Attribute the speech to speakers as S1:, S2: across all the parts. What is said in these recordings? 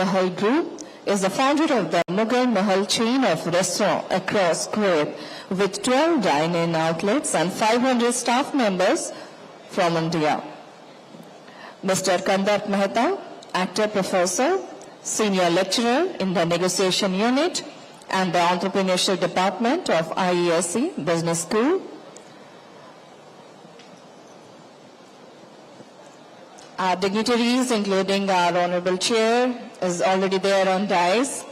S1: Mahal Group is the founder of the Mughal Mahal chain of restaurants across Kuwait with 12 dine-in outlets and 500 staff members from India. Mr. Kandat Mehta, actor professor, senior lecturer in the negotiation unit and the entrepreneurship department of IESE Business School. Our dignitaries, including our Honorable Chair, is already there on dais.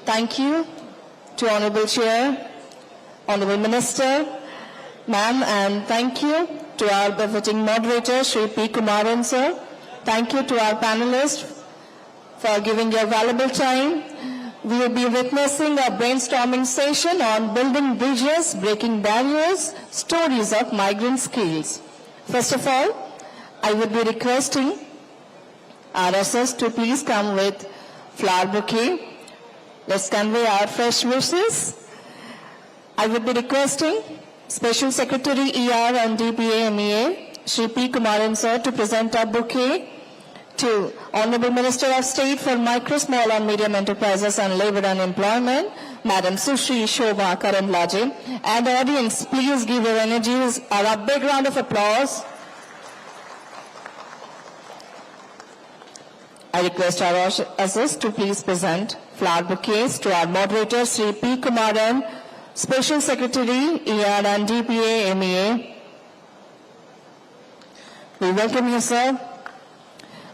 S1: Thank you to Honorable Chair, Honorable Minister, ma'am, and thank you to our befitting moderator, Shri P. Kumaran, sir. Thank you to our panelists for giving your valuable time. We will be witnessing a brainstorming session on building bridges, breaking barriers, stories of migrant skills. First of all, I would be requesting RSS to please come with flower bouquet. Let's convey our fresh wishes. I would be requesting Special Secretary ER and DPA MEA, Shri P. Kumaran sir, to present a bouquet to Honorable Minister of State for Micro, Small and Medium Enterprises and Labour and Employment, Madam Sushri Shobha Karamlaje. And the audience, please give your energies a big round of applause. I request our assist to please present flower bouquets to our moderator, Sri P. Kumaran, Special Secretary, ER and DPA MEA. We welcome you, sir.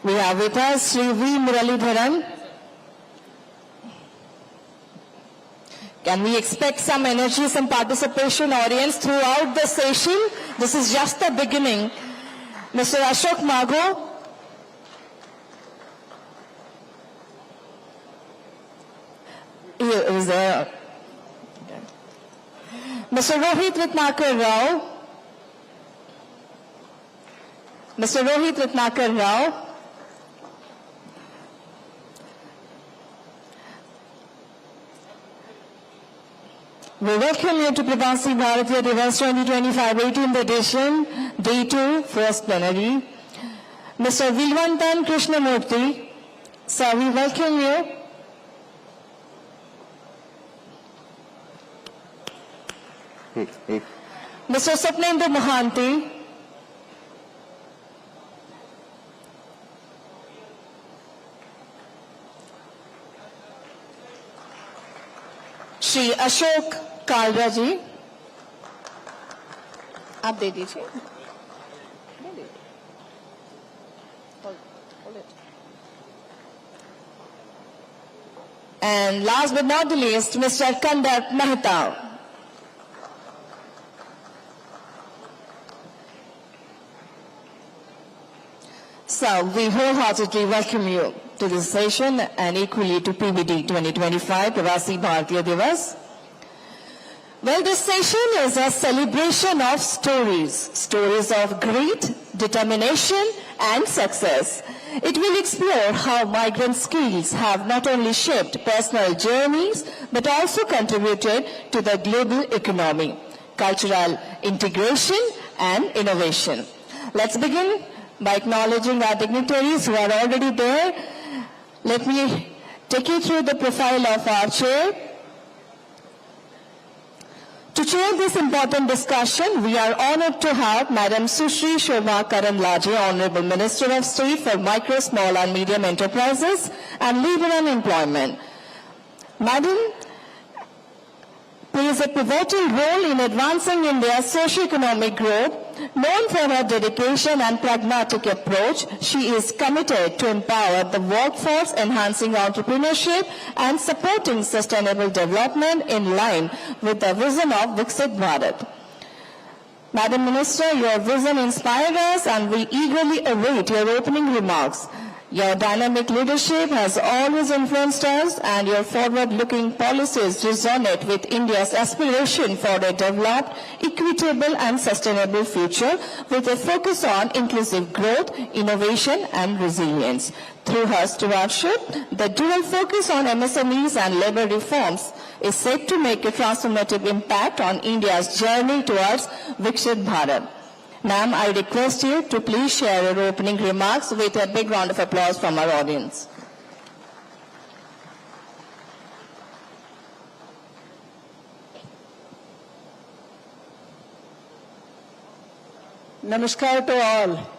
S1: We have with us Sri V. Muralidharan. Can we expect some energy, some participation, audience, throughout the session? This is just the beginning. Mr. Ashok Mago. He is there. Mr. Rohit Ratnakar Rao. Mr. Rohit Ratnakar Rao. We welcome you to Pravasi Bharatiya Divas 2025 18th edition, Day 2, First Plenary. Mr. Vilwantan Krishnamurthy, sir, we welcome you. Mr. Sapnendra Mohanty, Shri Ashok Kalra जी आप दे दीजिए and last but not the least Mr. Kandat Mehta. So we wholeheartedly welcome you to this session and equally to PBD 2025 Pravasi Bharatiya Divas. Well, this session is a celebration of stories of grit, determination and success. It will explore how migrant skills have not only shaped personal journeys but also contributed to the global economy, cultural integration and innovation. Let's begin by acknowledging our dignitaries who are already there. Let me take you through the profile of our chair. To chair this important discussion, we are honored to have Madam Sushri Shobha Karamlaje, Honorable Minister of State for Micro, Small and Medium Enterprises and Labour and Employment. Madam plays a pivotal role in advancing India's socio-economic growth. Known for her dedication and pragmatic approach, she is committed to empower the workforce, enhancing entrepreneurship and supporting sustainable development in line with the vision of Viksit Bharat. Madam Minister, your vision inspired us and we eagerly await your opening remarks. Your dynamic leadership has always influenced us and your forward-looking policies resonate with India's aspiration for a developed, equitable and sustainable future with a focus on inclusive growth, innovation and resilience. Through her stewardship, the dual focus on MSMEs and labour reforms is set to make a transformative impact on India's journey towards Vikshit Bharat. Ma'am, I request you to please share your opening remarks with a big round of applause from our audience.
S2: Namaskar to all.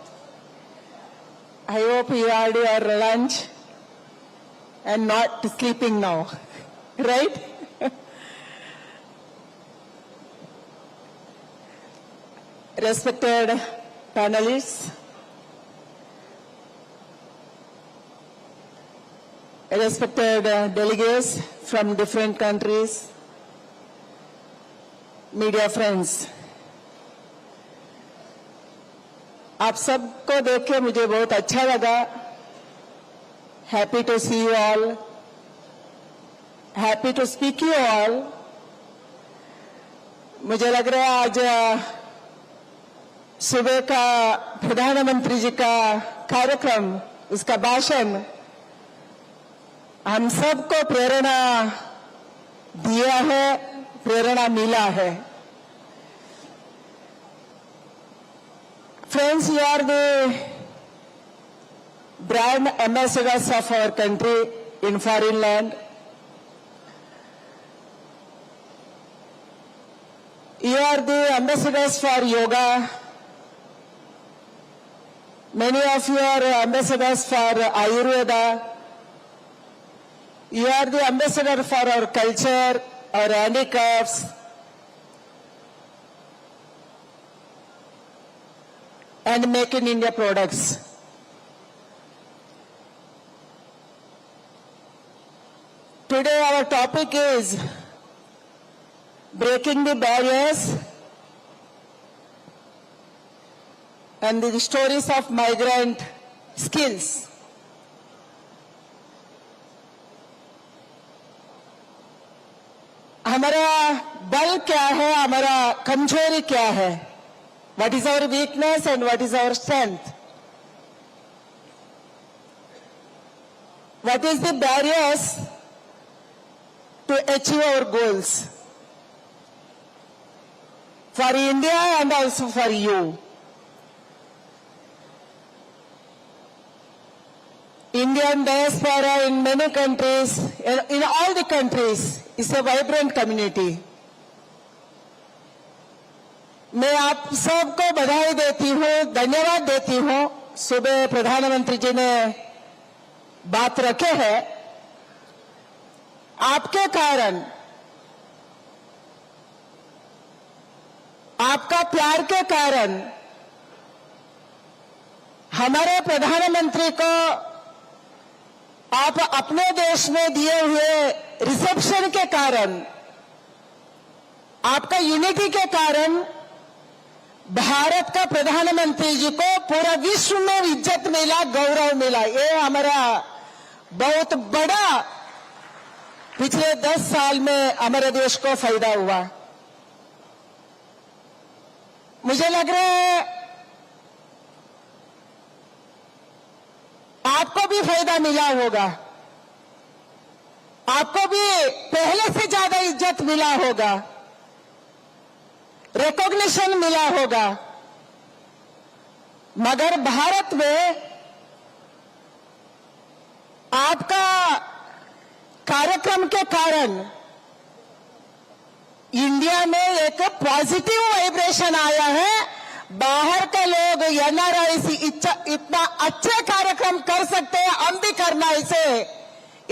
S2: I hope you had your lunch and not sleeping now, right? Respected panelists, respected delegates from different countries, media friends, आप सबको देख के मुझे बहुत अच्छा लगा. Happy to see you all, happy to speak you all. मुझे लग रहा है आज सुबह का प्रधानमंत्री जी का कार्यक्रम, उसका भाषण हम सबको प्रेरणा दिया है, प्रेरणा मिला है. Friends, you are the brand ambassadors of our country in foreign land. You are the ambassadors for yoga. Many of you are ambassadors for Ayurveda. You are the ambassador for our culture, our handicrafts, and make in India products. Today our topic is breaking the barriers and the stories of migrant skills. हमारा बल क्या है, हमारा कमजोरी क्या है? What is our weakness and what is our strength? What is the barriers to achieve our goals for India and also for you? Indian diaspora in many countries, in all the countries, is a vibrant community. मैं आप सबको बधाई देती हूँ, धन्यवाद देती हूँ. सुबह प्रधानमंत्री जी ने बात रखे है. आपके कारण, आपका प्यार के कारण हमारे प्रधानमंत्री को आप अपने देश में दिए हुए रिसेप्शन के कारण, आपका यूनिटी के कारण भारत का प्रधानमंत्री जी को पूरा विश्व में इज्जत मिला, गौरव मिला. ये हमारा बहुत बड़ा पिछले 10 साल में हमारे देश को फायदा हुआ. मुझे लग रहा है आपको भी फायदा मिला होगा, आपको भी पहले से ज्यादा इज्जत मिला होगा, रिकॉग्निशन मिला होगा. मगर भारत में आपका कार्यक्रम के कारण इंडिया में एक पॉजिटिव वाइब्रेशन आया है. बाहर के लोग एनआरआईस इतना अच्छे कार्यक्रम कर सकते हैं, हम भी करना. इसे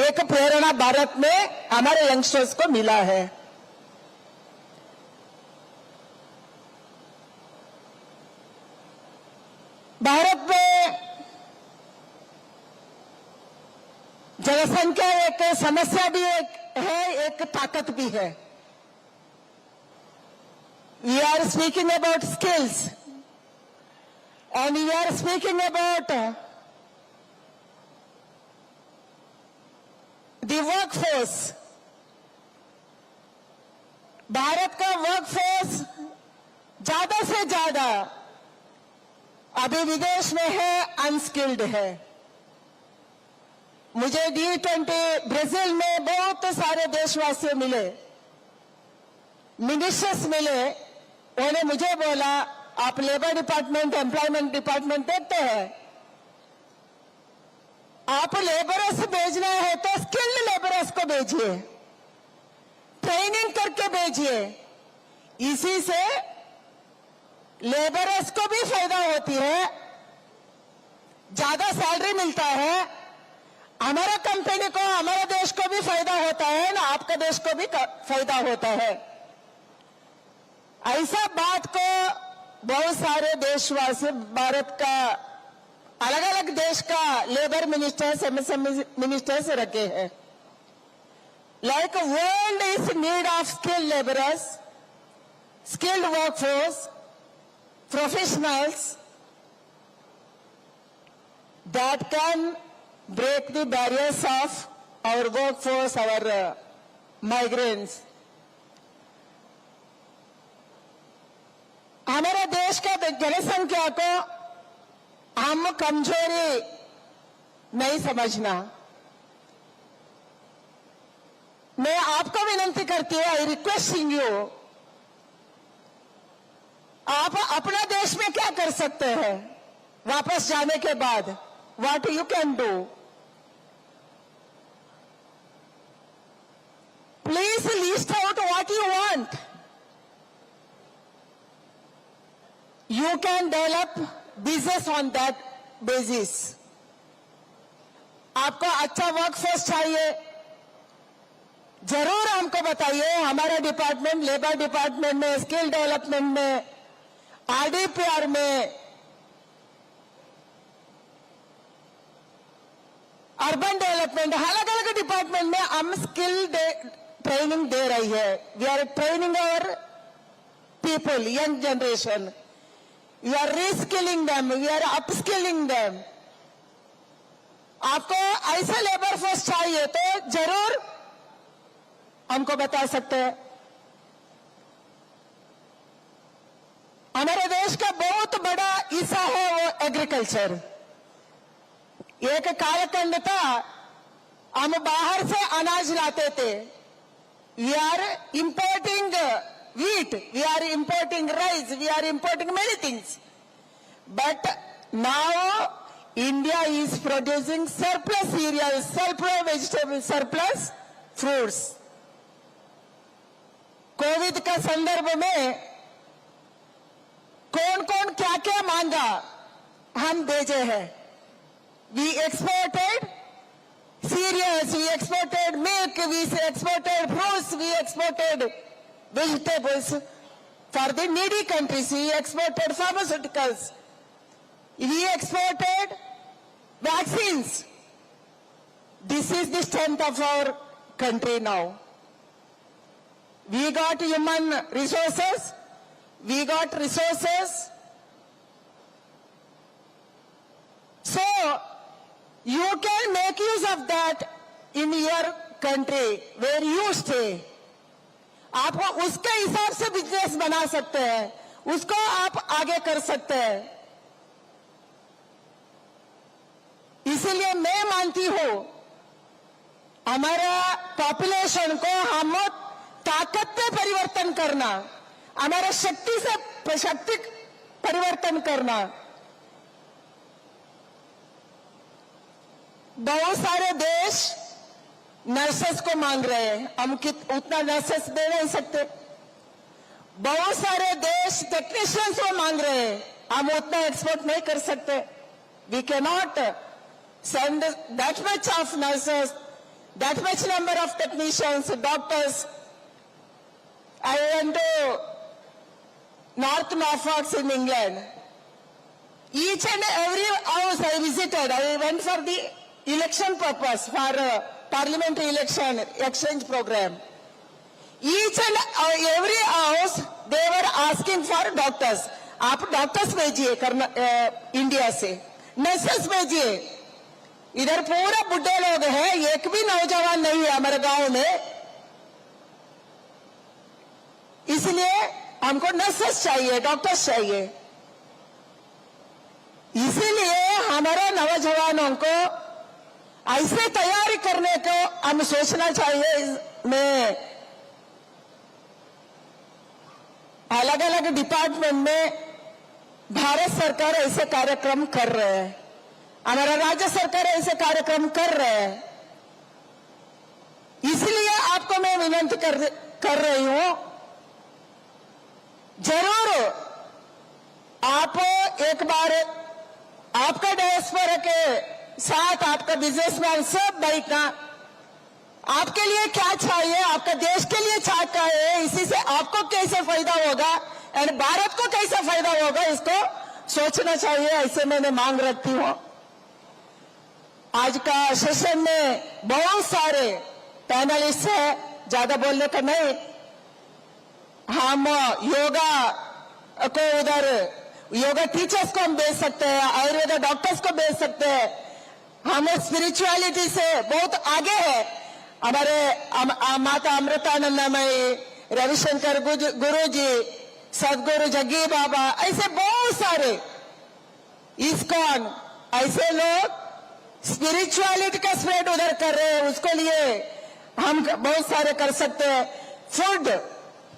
S2: एक प्रेरणा भारत में हमारे यंगस्टर्स को मिला है. भारत में जनसंख्या एक समस्या भी है, एक ताकत भी है. We are speaking about skills and we are speaking about the workforce. Bharat का वर्कफोर्स ज्यादा से ज्यादा अभी विदेश में है, अनस्किल्ड है. मुझे G20 ब्राजील में बहुत सारे देशवासी मिले, मिनिस्टर्स मिले. उन्होंने मुझे बोला आप लेबर डिपार्टमेंट, एम्प्लॉयमेंट डिपार्टमेंट देखते हैं, आप लेबरर्स भेजना है तो स्किल्ड लेबरर्स को भेजिए, ट्रेनिंग करके भेजिए। इसी से लेबरर्स को भी फायदा होती है, ज्यादा सैलरी मिलता है, हमारा कंपनी को, हमारे देश को भी फायदा होता है ना, आपका देश को भी फायदा होता है। ऐसा बात को बहुत सारे देशवासी, भारत का अलग अलग देश का लेबर मिनिस्टर्स, एमएसएमई मिनिस्टर्स रखे हैं। Like world is need of skilled labourers, skilled workforce, professionals that can break the barriers of our workforce, our migrants. हमारे देश का जनसंख्या को हम कमजोरी नहीं समझना। मैं आपको विनती करती हूँ, आई रिक्वेस्टिंग यू, आप अपना देश में क्या कर सकते हैं वापस जाने के बाद? What you can do? Please list out what you want. You can develop business on that basis. आपको अच्छा वर्कफोर्स चाहिए, जरूर हमको बताइए। हमारा डिपार्टमेंट, लेबर डिपार्टमेंट में, स्किल डेवलपमेंट में, आरडीपीआर में, अर्बन डेवलपमेंट, अलग अलग डिपार्टमेंट में हम स्किल ट्रेनिंग दे रही है। We are training our people, young generation, we are reskilling them, we are upskilling them. आपको ऐसा लेबर फोर्स चाहिए तो जरूर हमको बता सकते हैं। हमारे देश का बहुत बड़ा हिस्सा है वो एग्रीकल्चर। एक कालखंड था हम बाहर से अनाज लाते थे। We are importing wheat, we are importing rice, we are importing many things. But now India is producing surplus cereals, surplus vegetables, surplus fruits. Covid का संदर्भ में कौन कौन क्या क्या मांगा हम भेजे हैं। We exported cereals, we exported milk, we exported fruits, we exported vegetables for the needy countries, we exported pharmaceuticals, we exported vaccines. This is the strength of our country now. We got human resources, we got resources. So you can make use of that in your country where you stay. आप उसके हिसाब से business बना सकते हैं, उसको आप आगे कर सकते हैं। इसीलिए मैं मानती हूं हमारा पॉपुलेशन को हम ताकत में परिवर्तन करना, हमारा शक्ति से शक्ति परिवर्तन करना। बहुत सारे देश नर्सेस को मांग रहे हैं, हम उतना नर्सेस दे नहीं सकते। बहुत सारे देश टेक्नीशियंस को मांग रहे हैं, हम उतना एक्सपोर्ट नहीं कर सकते। We can not send that much of nurses, that much number of technicians, doctors. I went to North Norfolks in England. Each and every house I visited, I went for the election purpose, for parliamentary election exchange program. Each and every house they were asking for doctors. आप doctors भेजिए India से, nurses भेजिए। इधर पूरा बुढ़े लोग हैं, एक भी नौजवान नहीं है हमारे गांव में। इसलिए हमको नर्सेस चाहिए, डॉक्टर्स चाहिए। इसीलिए हमारे नौजवानों को ऐसे तैयारी करने को हम सोचना चाहिए। में अलग अलग डिपार्टमेंट में भारत सरकार ऐसे कार्यक्रम कर रहे हैं, हमारा राज्य सरकार ऐसे कार्यक्रम कर रहे हैं। इसलिए आपको मैं विनती कर रही हूं, जरूर आप एक बार आपका डायस्पोरा के साथ आपका बिजनेसमैन सब बैठना, आपके लिए क्या चाहिए, आपका देश के लिए क्या चाहिए, इसी से आपको कैसे फायदा होगा और भारत को कैसे फायदा होगा, इसको सोचना चाहिए। ऐसे मैंने मांग रखती हूं। आज का सेशन में बहुत सारे पैनलिस्ट है, ज्यादा बोलने का नहीं। हम योगा को उधर योगा टीचर्स को हम भेज सकते हैं, आयुर्वेदा डॉक्टर्स को भेज सकते हैं। हम स्पिरिचुअलिटी से बहुत आगे है। हमारे माता अमृतानंदमयी, रविशंकर गुरु जी, सदगुरु जग्गी बाबा, ऐसे बहुत सारे इस्कॉन, ऐसे लोग स्पिरिचुअलिटी का स्प्रेड उधर कर रहे हैं। उसके लिए हम बहुत सारे कर सकते हैं। फूड,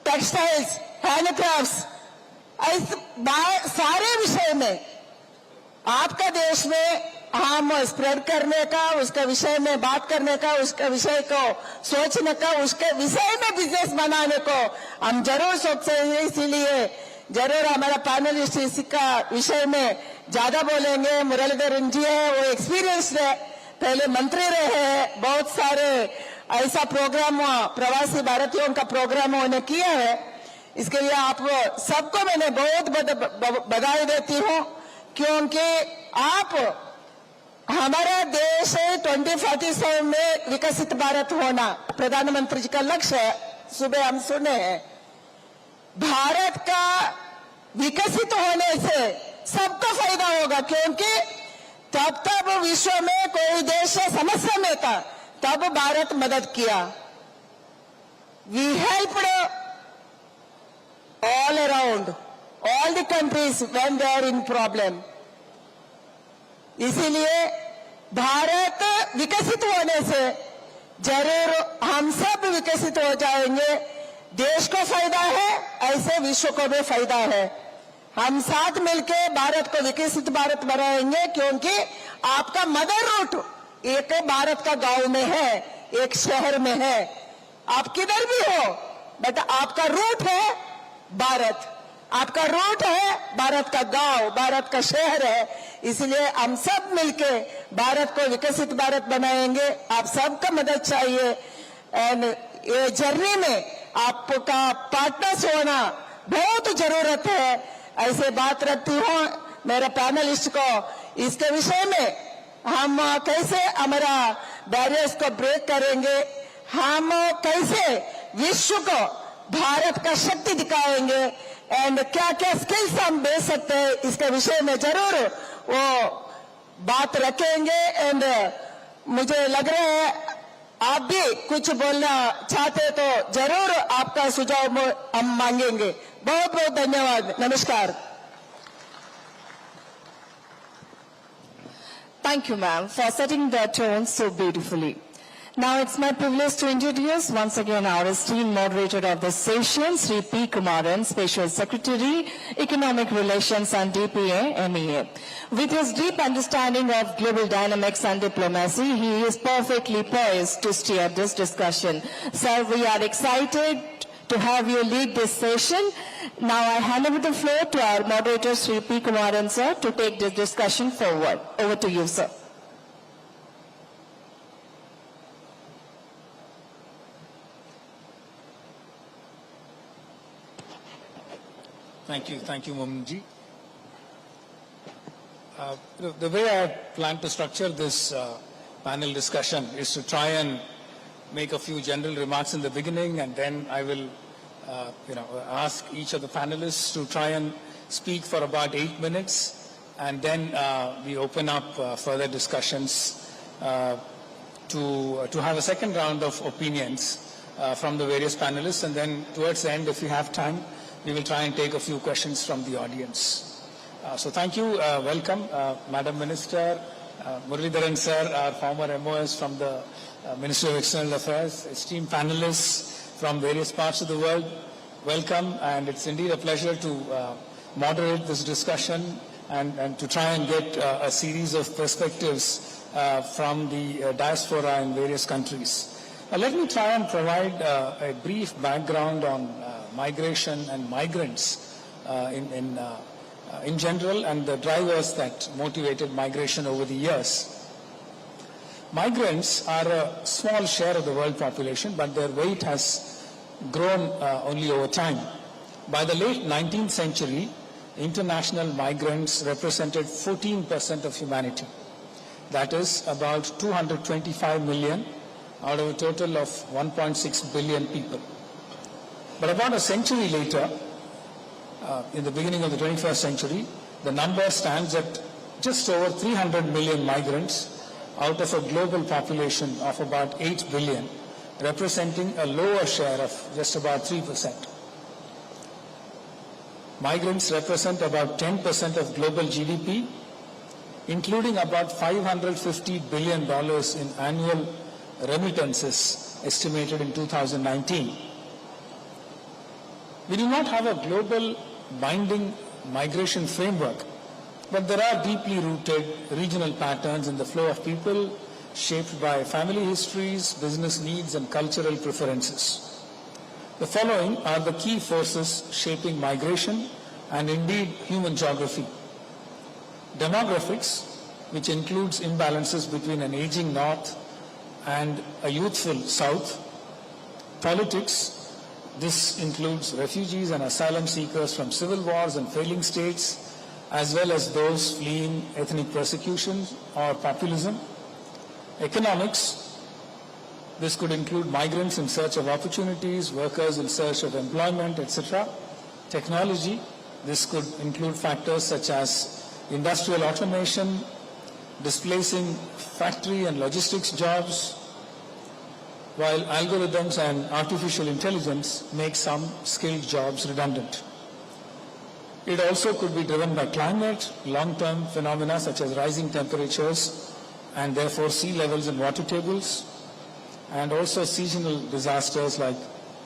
S2: टेक्सटाइल्स, हैंडक्राफ्ट्स, ऐसे सारे विषय में आपका देश में हम स्प्रेड करने का, उसके विषय में बात करने का, उसके विषय को सोचने का, उसके विषय में बिजनेस बनाने को हम जरूर सोचते हैं। इसीलिए जरूर हमारा पैनलिस्ट इसका विषय में ज्यादा बोलेंगे। मुरलीधरन जी है, वो एक्सपीरियंस्ड है, पहले मंत्री रहे हैं, बहुत सारे ऐसा प्रोग्राम प्रवासी भारतीयों का प्रोग्राम उन्होंने किया है। इसके लिए आप सबको मैंने बहुत बधाई देती हूं, क्योंकि आप हमारा देश 2047 में विकसित भारत होना प्रधानमंत्री जी का लक्ष्य है। सुबह हम सुने हैं, भारत का विकसित होने से सबको फायदा होगा, क्योंकि तब विश्व में कोई देश समस्या में था, तब भारत मदद किया। We helped all around, all the countries when they are in problem. इसीलिए भारत विकसित होने से जरूर हम सब विकसित हो जाएंगे। देश को फायदा है, ऐसे विश्व को भी फायदा है। हम साथ मिलकर भारत को विकसित भारत बनाएंगे, क्योंकि आपका मदर रूट एक भारत का गांव में है, एक शहर में है। आप किधर भी हो, बट आपका रूट है भारत, आपका रूट है भारत का गांव, भारत का शहर है। इसलिए हम सब मिलके भारत को विकसित भारत बनाएंगे। आप सबका मदद चाहिए एंड ये जर्नी में आपका पार्टनर्स होना बहुत जरूरत है। ऐसे बात रखती हूँ मेरे पैनलिस्ट को, इसके विषय में हम कैसे हमारा बैरियर्स को ब्रेक करेंगे, हम कैसे विश्व को भारत का शक्ति दिखाएंगे एंड क्या क्या स्किल्स हम दे सकते हैं, इसके विषय में जरूर वो बात रखेंगे। एंड मुझे लग रहा है आप भी कुछ बोलना चाहते तो जरूर आपका सुझाव हम मांगेंगे। बहुत बहुत धन्यवाद, नमस्कार।
S1: Thank you, ma'am, for setting the tone so beautifully. Now it's my privilege to introduce once again our esteemed moderator of this session, Sri P. Kumaran, Special Secretary, Economic Relations and DPA, MEA. With his deep understanding of global dynamics and diplomacy, he is perfectly poised to steer this discussion. Sir, we are excited to have you lead this session. Now I hand over the floor to our moderator, Sri P. Kumaran, sir, to take this discussion forward. Over to you, sir.
S3: Thank you, mohanmajhi. The way I plan to structure this panel discussion is to try and make a few general remarks in the beginning, and then I will, ask each of the panelists to try and speak for about 8 minutes, and then we open up further discussions to have a second round of opinions from the various panelists, and then towards the end, if we have time, we will try and take a few questions from the audience. So thank you, welcome, Madam Minister, Muralidharan sir, our former MOS from the Ministry of External Affairs, esteemed panelists from various parts of the world, welcome, and it's indeed a pleasure to moderate this discussion and to try and get a series of perspectives from the diaspora in various countries. Let me try and provide a brief background on migration and migrants in general and the drivers that motivated migration over the years. Migrants are a small share of the world population, but their weight has grown only over time. By the late 19th century, international migrants represented 14% of humanity. That is about 225 million out of a total of 1.6 billion people. But about a century later, in the beginning of the 21st century, the number stands at just over 300 million migrants out of a global population of about 8 billion, representing a lower share of just about 3%. Migrants represent about 10% of global GDP, including about $550 billion in annual remittances estimated in 2019. We do not have a global binding migration framework, but there are deeply rooted regional patterns in the flow of people shaped by family histories, business needs, and cultural preferences. The following are the key forces shaping migration and indeed human geography. Demographics, which includes imbalances between an aging north and a youthful south. Politics, this includes refugees and asylum seekers from civil wars and failing states, as well as those fleeing ethnic persecution or populism. Economics, this could include migrants in search of opportunities, workers in search of employment, etc. Technology, this could include factors such as industrial automation, displacing factory and logistics jobs, while algorithms and artificial intelligence make some skilled jobs redundant. It also could be driven by climate, long-term phenomena such as rising temperatures and therefore sea levels and water tables, and also seasonal disasters like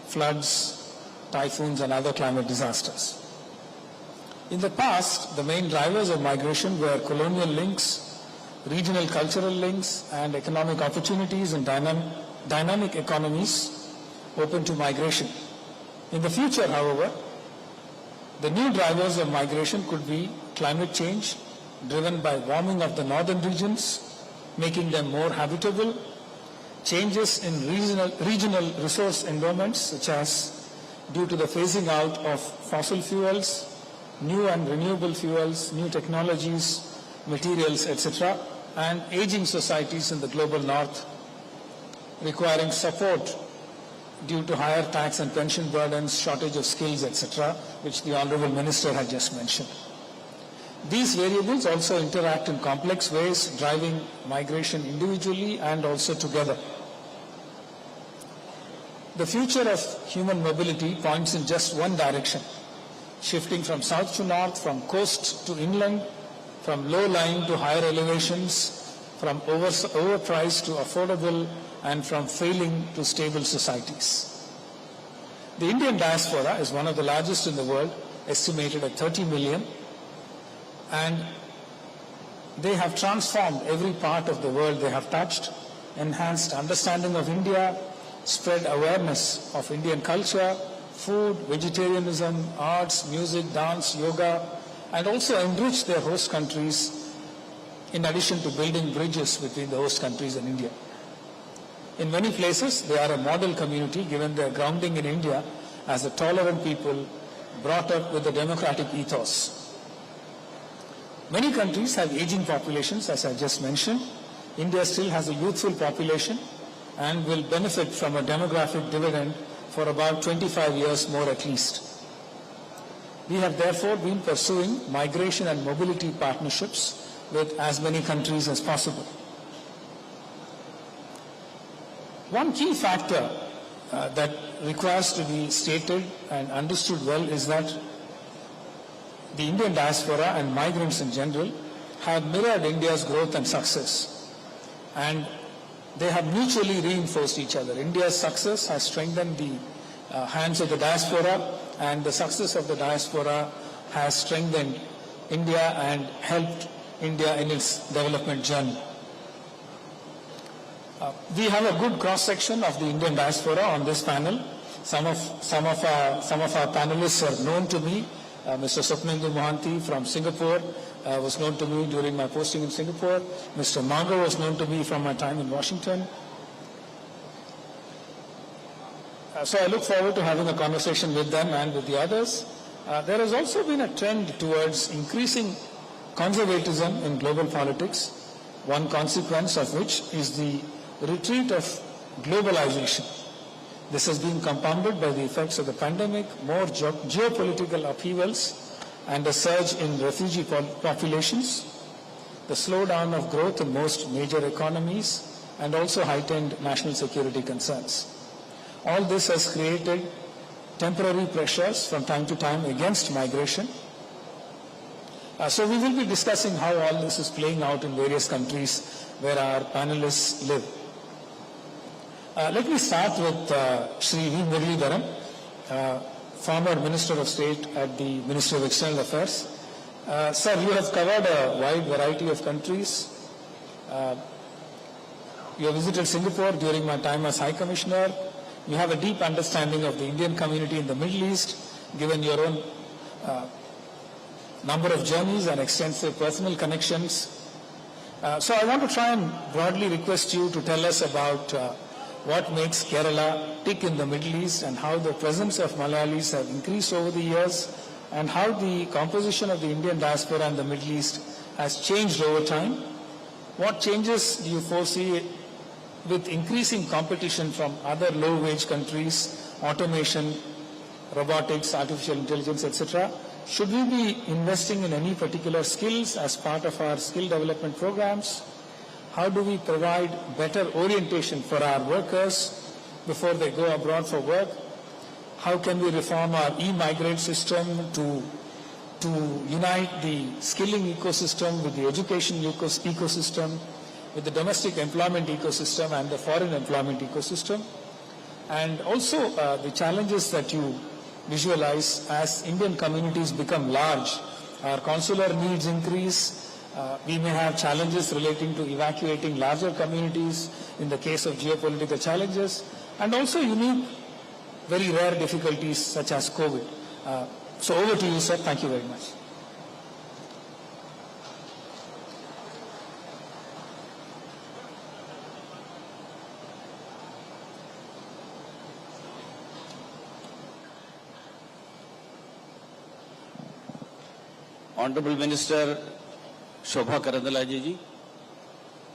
S3: floods, typhoons, and other climate disasters. In the past, the main drivers of migration were colonial links, regional cultural links, and economic opportunities in dynamic economies open to migration. In the future, however, the new drivers of migration could be climate change, driven by warming of the northern regions, making them more habitable, changes in regional resource endowments, such as due to the phasing out of fossil fuels, new and renewable fuels, new technologies, materials, etc., and aging societies in the global north, requiring support due to higher tax and pension burdens, shortage of skills, etc., which the Honourable Minister had just mentioned. These variables also interact in complex ways, driving migration individually and also together. The future of human mobility points in just one direction, shifting from south to north, from coast to inland, from low-lying to higher elevations, from overpriced to affordable, and from failing to stable societies. The Indian diaspora is one of the largest in the world, estimated at 30 million, and they have transformed every part of the world they have touched, enhanced understanding of India, spread awareness of Indian culture, food, vegetarianism, arts, music, dance, yoga, and also enriched their host countries in addition to building bridges between the host countries and India. In many places, they are a model community given their grounding in India as a tolerant people brought up with a democratic ethos. Many countries have aging populations, as I just mentioned. India still has a youthful population and will benefit from a demographic dividend for about 25 years more at least. We have therefore been pursuing migration and mobility partnerships with as many countries as possible. One key factor that requires to be stated and understood well is that the Indian diaspora and migrants in general have mirrored India's growth and success, and they have mutually reinforced each other. India's success has strengthened the hands of the diaspora, and the success of the diaspora has strengthened India and helped India in its development journey. We have a good cross-section of the Indian diaspora on this panel. Some of our panelists are known to me. Mr. Swapnendu Mohanty from Singapore was known to me during my posting in Singapore. Mr. Mago was known to me from my time in Washington. So I look forward to having a conversation with them and with the others. There has also been a trend towards increasing conservatism in global politics, one consequence of which is the retreat of globalization. This has been compounded by the effects of the pandemic, more geopolitical upheavals, and a surge in refugee populations, the slowdown of growth in most major economies, and also heightened national security concerns. All this has created temporary pressures from time to time against migration. So we will be discussing how all this is playing out in various countries where our panelists live. Let me start with Shri V. Muralidharan, former Minister of State at the Ministry of External Affairs. Sir, you have covered a wide variety of countries. You have visited Singapore during my time as High Commissioner. You have a deep understanding of the Indian community in the Middle East, given your own number of journeys and extensive personal connections. So I want to try and broadly request you to tell us about what makes Kerala tick in the Middle East and how the presence of Malayalis have increased over the years and how the composition of the Indian diaspora in the Middle East has changed over time. What changes do you foresee with increasing competition from other low-wage countries, automation, robotics, artificial intelligence, etc.? Should we be investing in any particular skills as part of our skill development programs? How do we provide better orientation for our workers before they go abroad for work? How can we reform our e-migrant system to unite the skilling ecosystem with the education ecosystem, with the domestic employment ecosystem and the foreign employment ecosystem? And also the challenges that you visualize as Indian communities become large. Our consular needs increase. We may have challenges relating to evacuating larger communities in the case of geopolitical challenges, and also unique, very rare difficulties such as COVID. So over to you, sir. Thank you very much.
S4: Honorable Minister Shobha Karandalaje ji,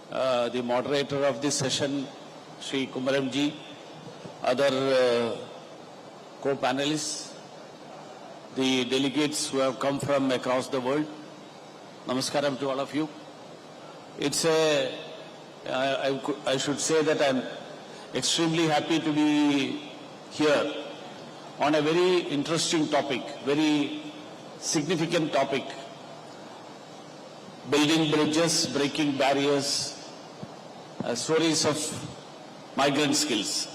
S4: the moderator of this session, Shri Kumaram ji, other co-panelists, the delegates who have come from across the world, namaskaram to all of you. It's I should say that I'm extremely happy to be here on a very interesting topic, very significant topic: building bridges, breaking barriers, stories of migrant skills.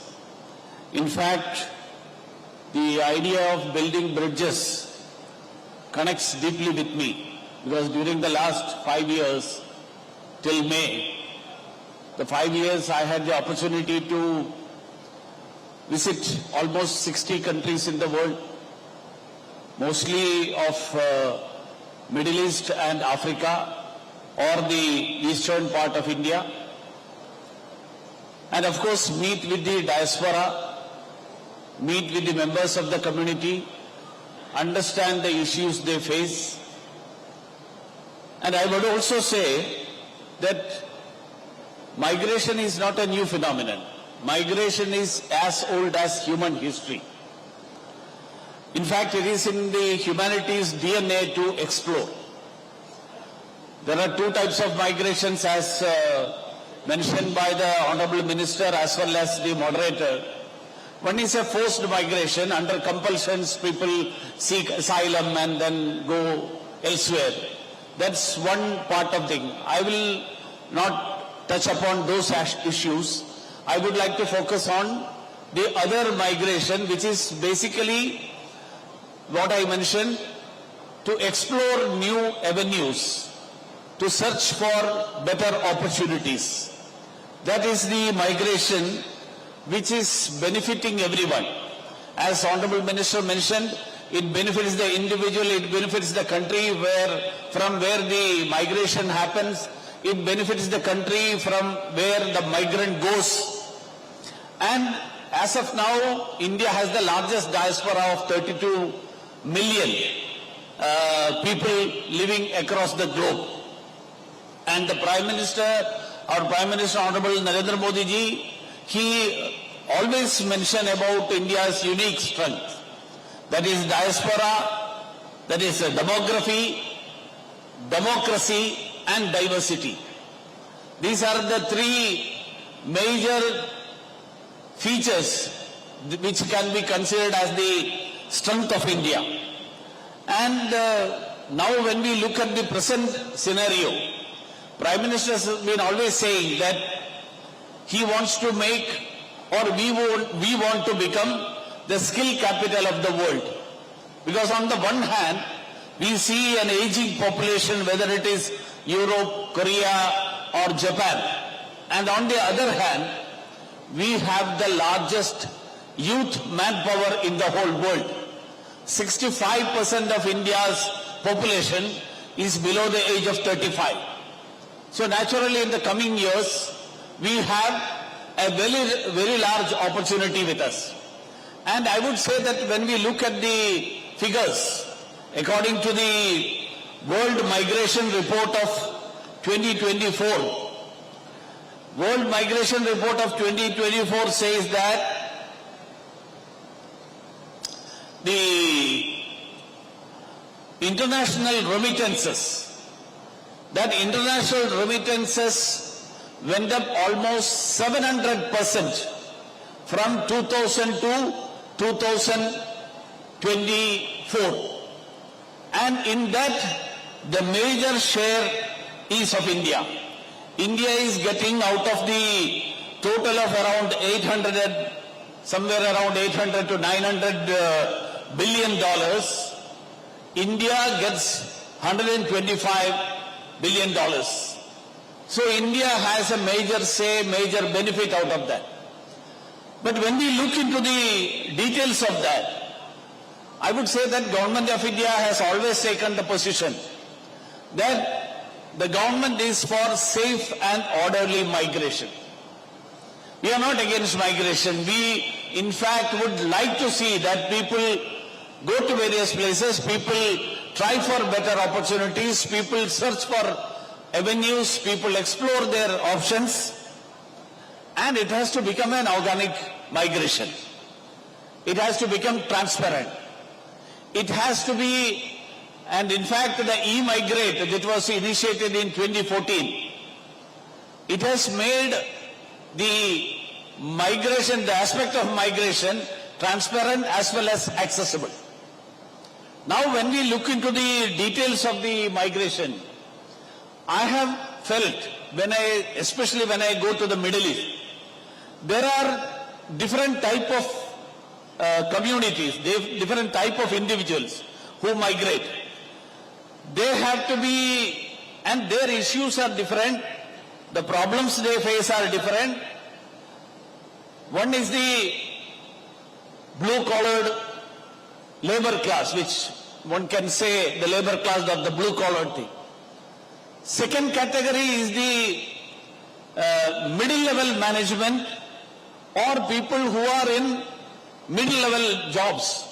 S4: In fact, the idea of building bridges connects deeply with me, because during the last 5 years till May, the 5 years I had the opportunity to visit almost 60 countries in the world, mostly of Middle East and Africa or the eastern part of India, and of course meet with the diaspora, meet with the members of the community, understand the issues they face. And I would also say that migration is not a new phenomenon. Migration is as old as human history. In fact, it is in the humanity's DNA to explore. There are two types of migrations, as mentioned by the Honorable Minister as well as the moderator. One is a forced migration. Under compulsions, people seek asylum and then go elsewhere. That's one part of thing. I will not touch upon those issues. I would like to focus on the other migration, which is basically what I mentioned, to explore new avenues, to search for better opportunities. That is the migration which is benefiting everyone. As Honorable Minister mentioned, it benefits the individual, it benefits the country from where the migration happens, it benefits the country from where the migrant goes. And as of now, India has the largest diaspora of 32 million people living across the globe. And the Prime Minister, our Prime Minister Honorable Narendramodi ji, he always mention about India's unique strength. That is diaspora, that is demography, democracy and diversity. These are the three major features which can be considered as the strength of India. And now when we look at the present scenario, Prime Minister has been always saying that he wants to make, or we want to become the skill capital of the world. Because on the one hand, we see an aging population, whether it is Europe, Korea or Japan. And on the other hand, we have the largest youth manpower in the whole world. 65% of India's population is below the age of 35. So naturally in the coming years, we have a very, very large opportunity with us. And I would say that when we look at the figures, according to the World Migration Report of 2024, World Migration Report of 2024 says that the international remittances went up almost 700% from 2000 to 2024. And in that, the major share is of India. India is getting out of the total of around 800, somewhere around 800 to 900 billion dollars. India gets 125 billion dollars. So India has a major say, major benefit out of that. But when we look into the details of that, I would say that Government of India has always taken the position that the government is for safe and orderly migration. We are not against migration. We, in fact, would like to see that people go to various places, people try for better opportunities, people search for avenues, people explore their options, and it has to become an organic migration. It has to become transparent. It has to be, and in fact the e-migrate that was initiated in 2014, it has made the migration, the aspect of migration, transparent as well as accessible. Now when we look into the details of the migration, I have felt, especially when I go to the Middle East, there are different type of communities, different type of individuals who migrate. They have to be, and their issues are different, the problems they face are different. One is the blue-collared labor class, which one can say the labor class of the blue-collared thing. Second category is the middle-level management, or people who are in middle-level jobs.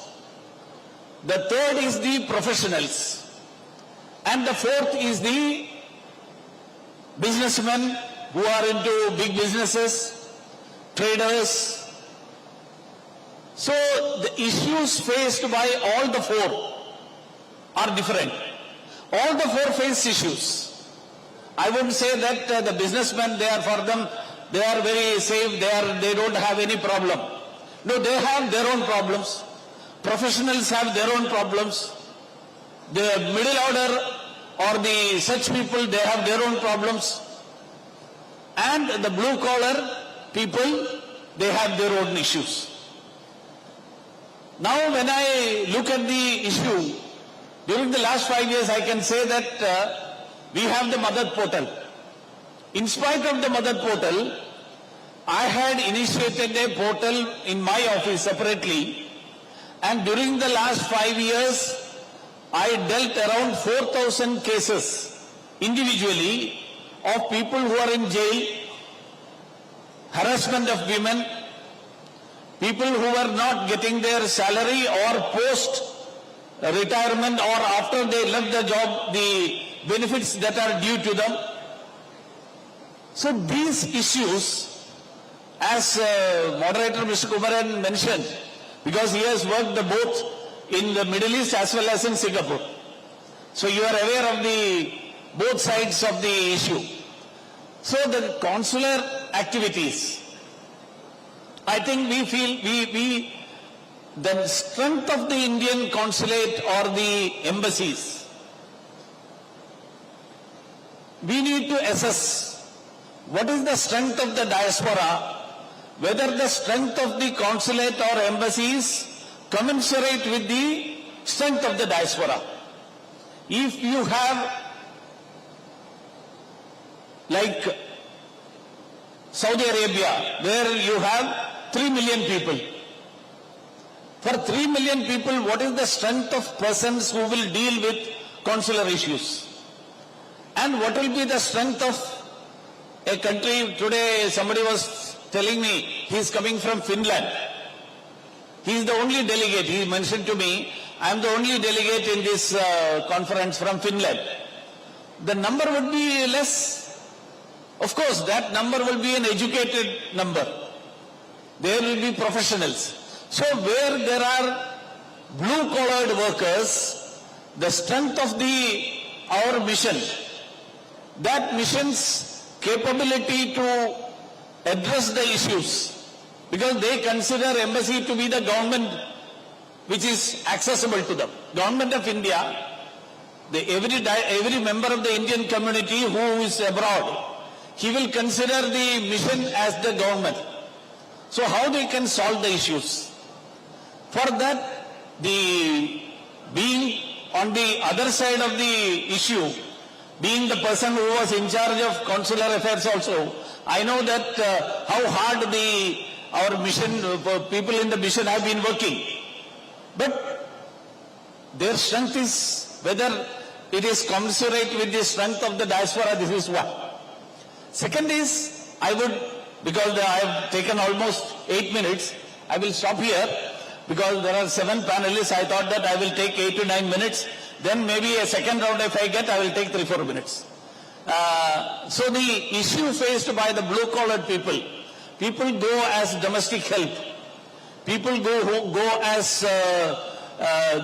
S4: The third is the professionals. And the fourth is the businessmen who are into big businesses, traders. So the issues faced by all the four are different. All the four face issues. I wouldn't say that the businessmen, they are for them, they are very safe, they don't have any problem. No, they have their own problems. Professionals have their own problems. The middle order or the such people, they have their own problems. And the blue collar people, they have their own issues. Now when I look at the issue, During the last 5 years, I can say that we have the mother portal. In spite of the mother portal, I had initiated a portal in my office separately, and during the last 5 years, I dealt around 4,000 cases individually of people who are in jail, harassment of women, people who are not getting their salary or post retirement or after they left the job, the benefits that are due to them. So these issues, as moderator Mr. Kumaran mentioned, because he has worked both in the Middle East as well as in Singapore. So you are aware of the both sides of the issue. So the consular activities, I think we feel the strength of the Indian consulate or the embassies, we need to assess what is the strength of the diaspora, whether the strength of the consulate or embassies commensurate with the strength of the diaspora. If you have, like Saudi Arabia, where you have 3 million people. For 3 million people, what is the strength of persons who will deal with consular issues? And what will be the strength of a country? Today somebody was telling me he is coming from Finland. He is the only delegate. He mentioned to me, I am the only delegate in this conference from Finland. The number would be less. Of course, that number will be an educated number. There will be professionals. So where there are blue-collared workers, the strength of our mission, that mission's capability to address the issues, because they consider embassy to be the government which is accessible to them. Government of India, every member of the Indian community who is abroad, he will consider the mission as the government. So how they can solve the issues? For that, being on the other side of the issue, being the person who was in charge of consular affairs also, I know that how hard our mission, people in the mission have been working. But their strength is, whether it is commensurate with the strength of the diaspora, this is one. Second is, I would, because I have taken almost 8 minutes, I will stop here because there are 7 panelists. I thought that I will take 8 to 9 minutes. Then maybe a second round if I get, I will take 3-4 minutes. So the issue faced by the blue-collared people go as domestic help. People go as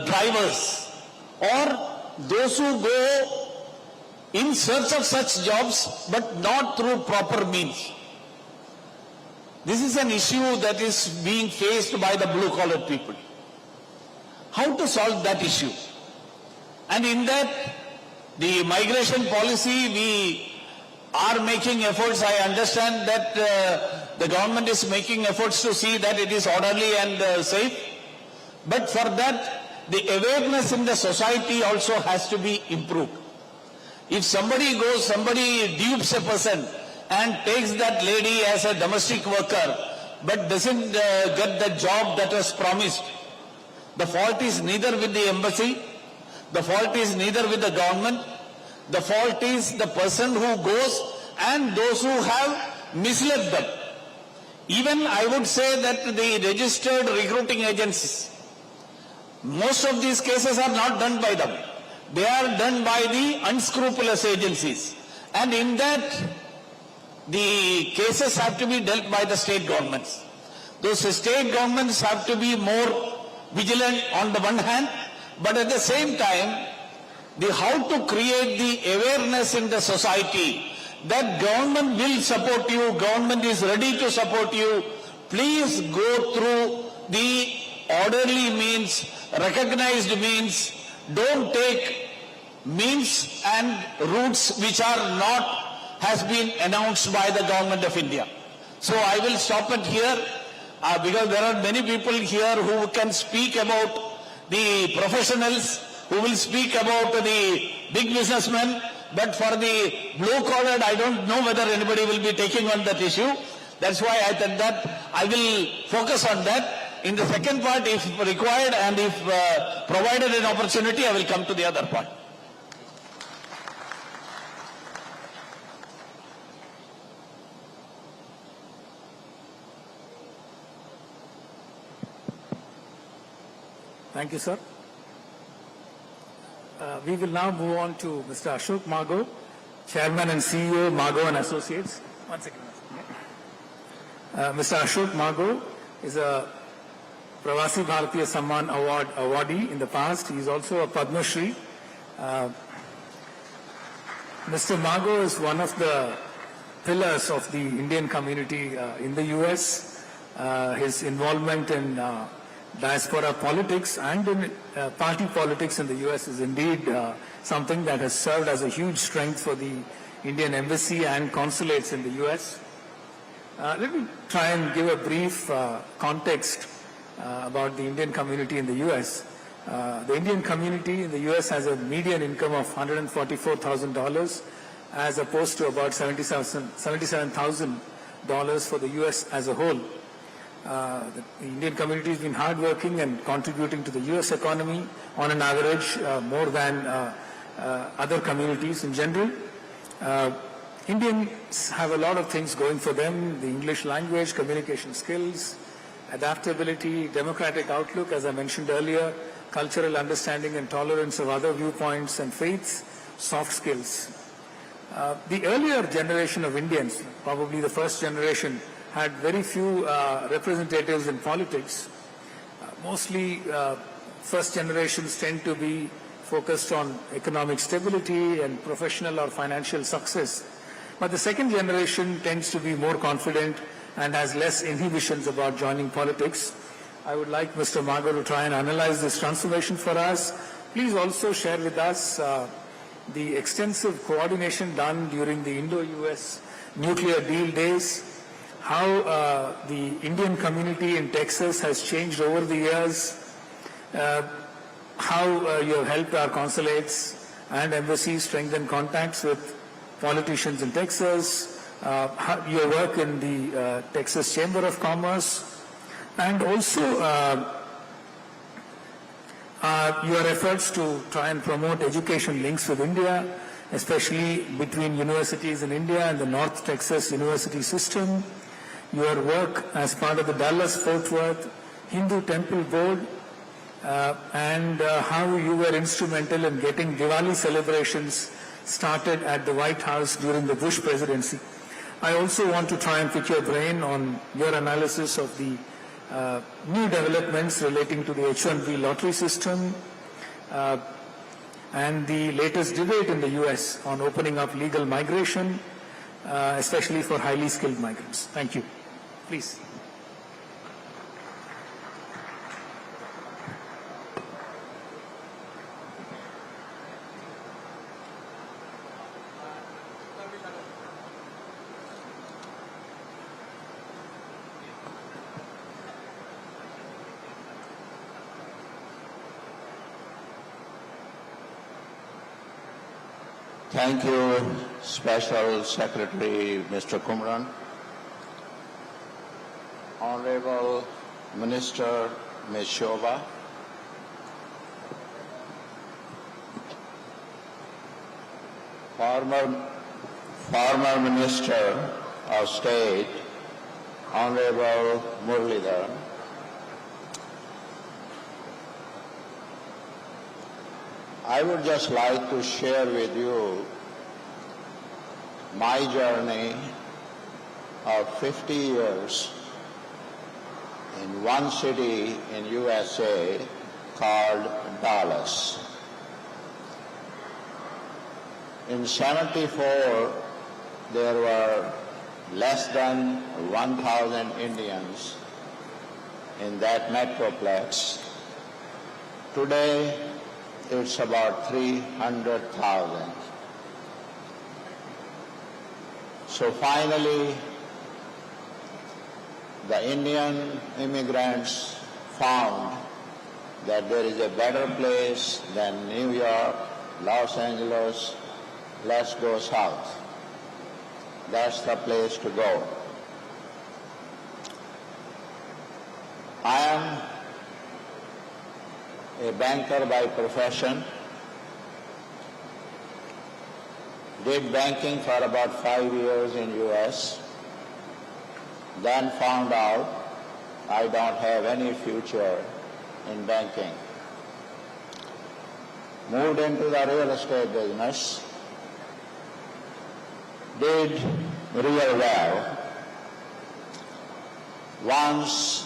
S4: drivers, or those who go in search of such jobs but not through proper means. This is an issue that is being faced by the blue-collared people. How to solve that issue? And in that, the migration policy, we are making efforts. I understand that the government is making efforts to see that it is orderly and safe. But for that, the awareness in the society also has to be improved. If somebody dupes a person and takes that lady as a domestic worker, but doesn't get the job that was promised, the fault is neither with the embassy, the fault is neither with the government, the fault is the person who goes and those who have misled them. Even I would say that the registered recruiting agencies, most of these cases are not done by them. They are done by the unscrupulous agencies. And in that, the cases have to be dealt by the state governments. Those state governments have to be more vigilant on the one hand, but at the same time, how to create the awareness in the society that government will support you, government is ready to support you. Please go through the orderly means, recognized means. Don't take means and routes which are not has been announced by the government of India. So I will stop it here because there are many people here who can speak about the professionals who will speak about the big businessmen, but for the blue-collar, I don't know whether anybody will be taking on that issue. That's why I said that I will focus on that. In the second part, if required and if provided an opportunity, I will come to the other part.
S3: Thank you, sir. We will now move on to Mr. Ashok Mago, Chairman and CEO, Mago and Associates. One second. Mr. Ashok Mago is a Pravasi Bharatiya Samman Award awardee in the past. He is also a Padma Shri. Mr. Mago is one of the pillars of the Indian community in the US. His involvement in diaspora politics and in party politics in the US is indeed something that has served as a huge strength for the Indian embassy and consulates in the US. Let me try and give a brief context about the Indian community in the US. The Indian community in the US has a median income of $144,000 as opposed to about $77,000 for the US as a whole. The Indian community has been hardworking and contributing to the US economy on an average more than other communities in general. Indians have a lot of things going for them: the English language, communication skills, adaptability, democratic outlook, as I mentioned earlier, cultural understanding and tolerance of other viewpoints and faiths, soft skills. The earlier generation of Indians, probably the first generation, had very few representatives in politics. Mostly first generations tend to be focused on economic stability and professional or financial success. But the second generation tends to be more confident and has less inhibitions about joining politics. I would like Mr. Mago to try and analyze this transformation for us. Please also share with us the extensive coordination done during the Indo-US nuclear deal days, how the Indian community in Texas has changed over the years, how you have helped our consulates and embassies strengthen contacts with politicians in Texas, your work in the Texas Chamber of Commerce, and also your efforts to try and promote education links with India, especially between universities in India and the North Texas University system, your work as part of the Dallas-Fort Worth Hindu Temple Board, and how you were instrumental in getting Diwali celebrations started at the White House during the Bush presidency. I also want to try and pick your brain on your analysis of the new developments relating to the H-1B lottery system and the latest debate in the US on opening up legal migration, especially for highly skilled migrants. Thank you. Please.
S5: Thank you, Special Secretary Mr. Kumran. Honorable Minister Ms. Shobha, former Minister of State, Honorable Muralidharan, I would just like to share with you my journey of 50 years in one city in USA called Dallas. In '74, there were less than 1,000 Indians in that metroplex. Today, it's about 300,000. So finally, the Indian immigrants found that there is a better place than New York, Los Angeles, let's go south. That's the place to go. I am a banker by profession. Did banking for about 5 years in US. Then found out I don't have any future in banking. Moved into the real estate business. Did real well. Once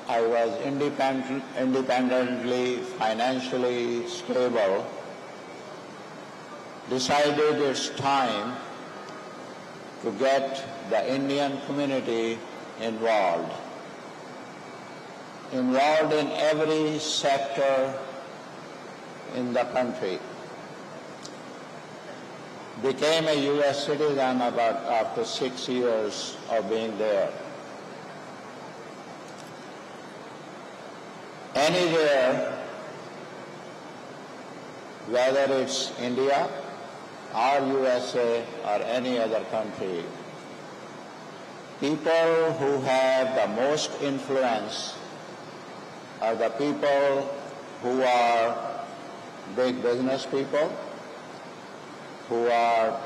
S5: I was independently, financially stable, decided it's time to get the Indian community involved in every sector in the country. Became a U.S. citizen after 6 years of being there. Anywhere, whether it's India or USA or any other country, people who have the most influence are the people who are big business people, who are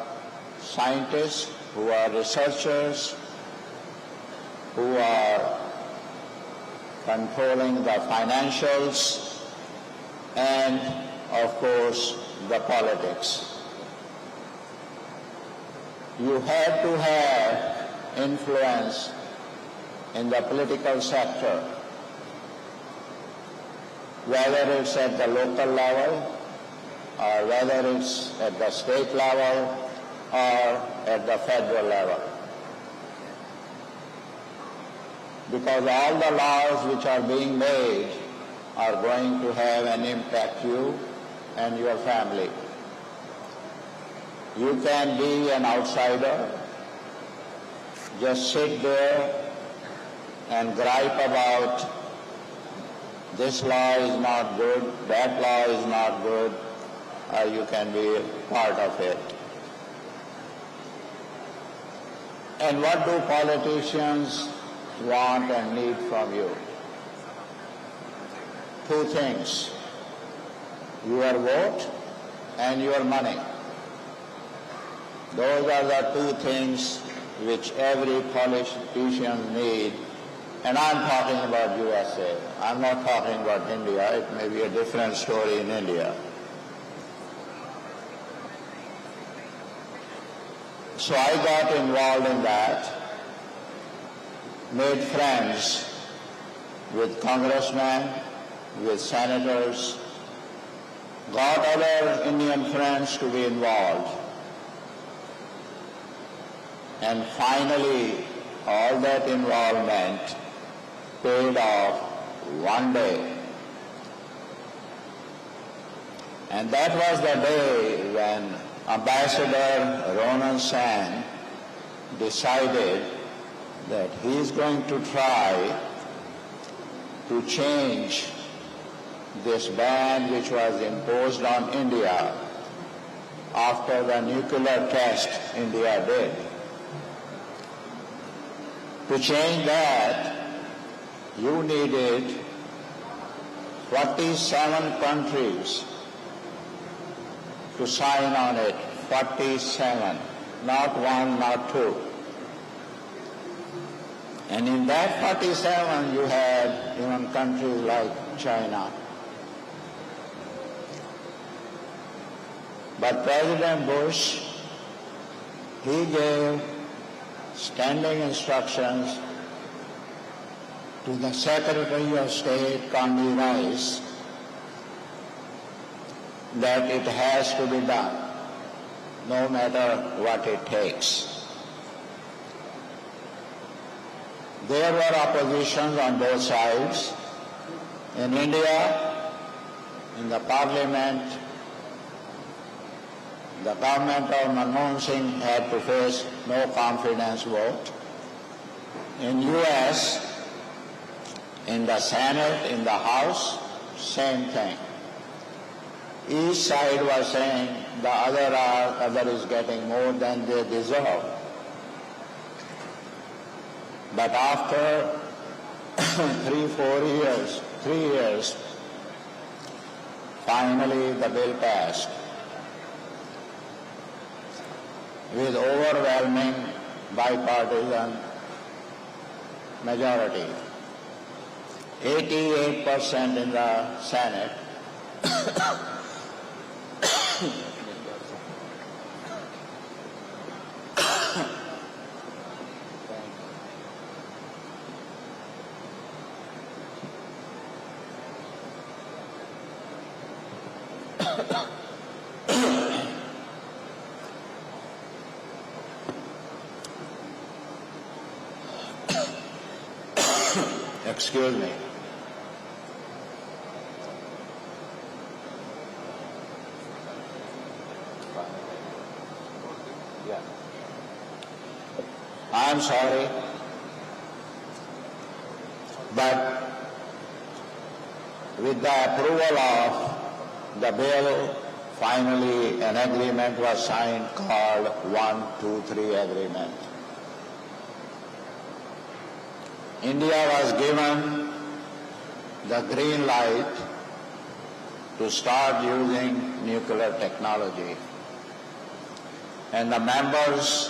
S5: scientists, who are researchers, who are controlling the financials, and of course the politics. You have to have influence in the political sector, whether it's at the local level or whether it's at the state level or at the federal level. Because all the laws which are being made are going to have an impact you and your family. You can be an outsider, just sit there and gripe about this law is not good, that law is not good, or you can be part of it. And what do politicians want and need from you? Two things: your vote and your money. Those are the two things which every politician needs. And I'm talking about USA. I'm not talking about India. It may be a different story in India. So I got involved in that, made friends with congressmen, with senators, got other Indian friends to be involved. And finally, all that involvement paid off one day. And that was the day when Ambassador Ronan San decided that he is going to try to change this ban which was imposed on India after the nuclear test India did. To change that, you needed 47 countries to sign on it. 47, not one, not two. And in that 47, you had even countries like China. But President Bush, he gave standing instructions to the Secretary of State, Condi Rice, that it has to be done, no matter what it takes. There were oppositions on both sides. In India, in the parliament, the government of Manmohan Singh had to face no confidence vote. In US, in the Senate, in the House, same thing. Each side was saying the other is getting more than they deserve. But after 3 years, finally the bill passed with overwhelming bipartisan majority. 88% in the Senate. Excuse me. Yeah. I'm sorry, but with the approval of the bill, finally an agreement was signed called 123 agreement. India was given the green light to start using nuclear technology, and the members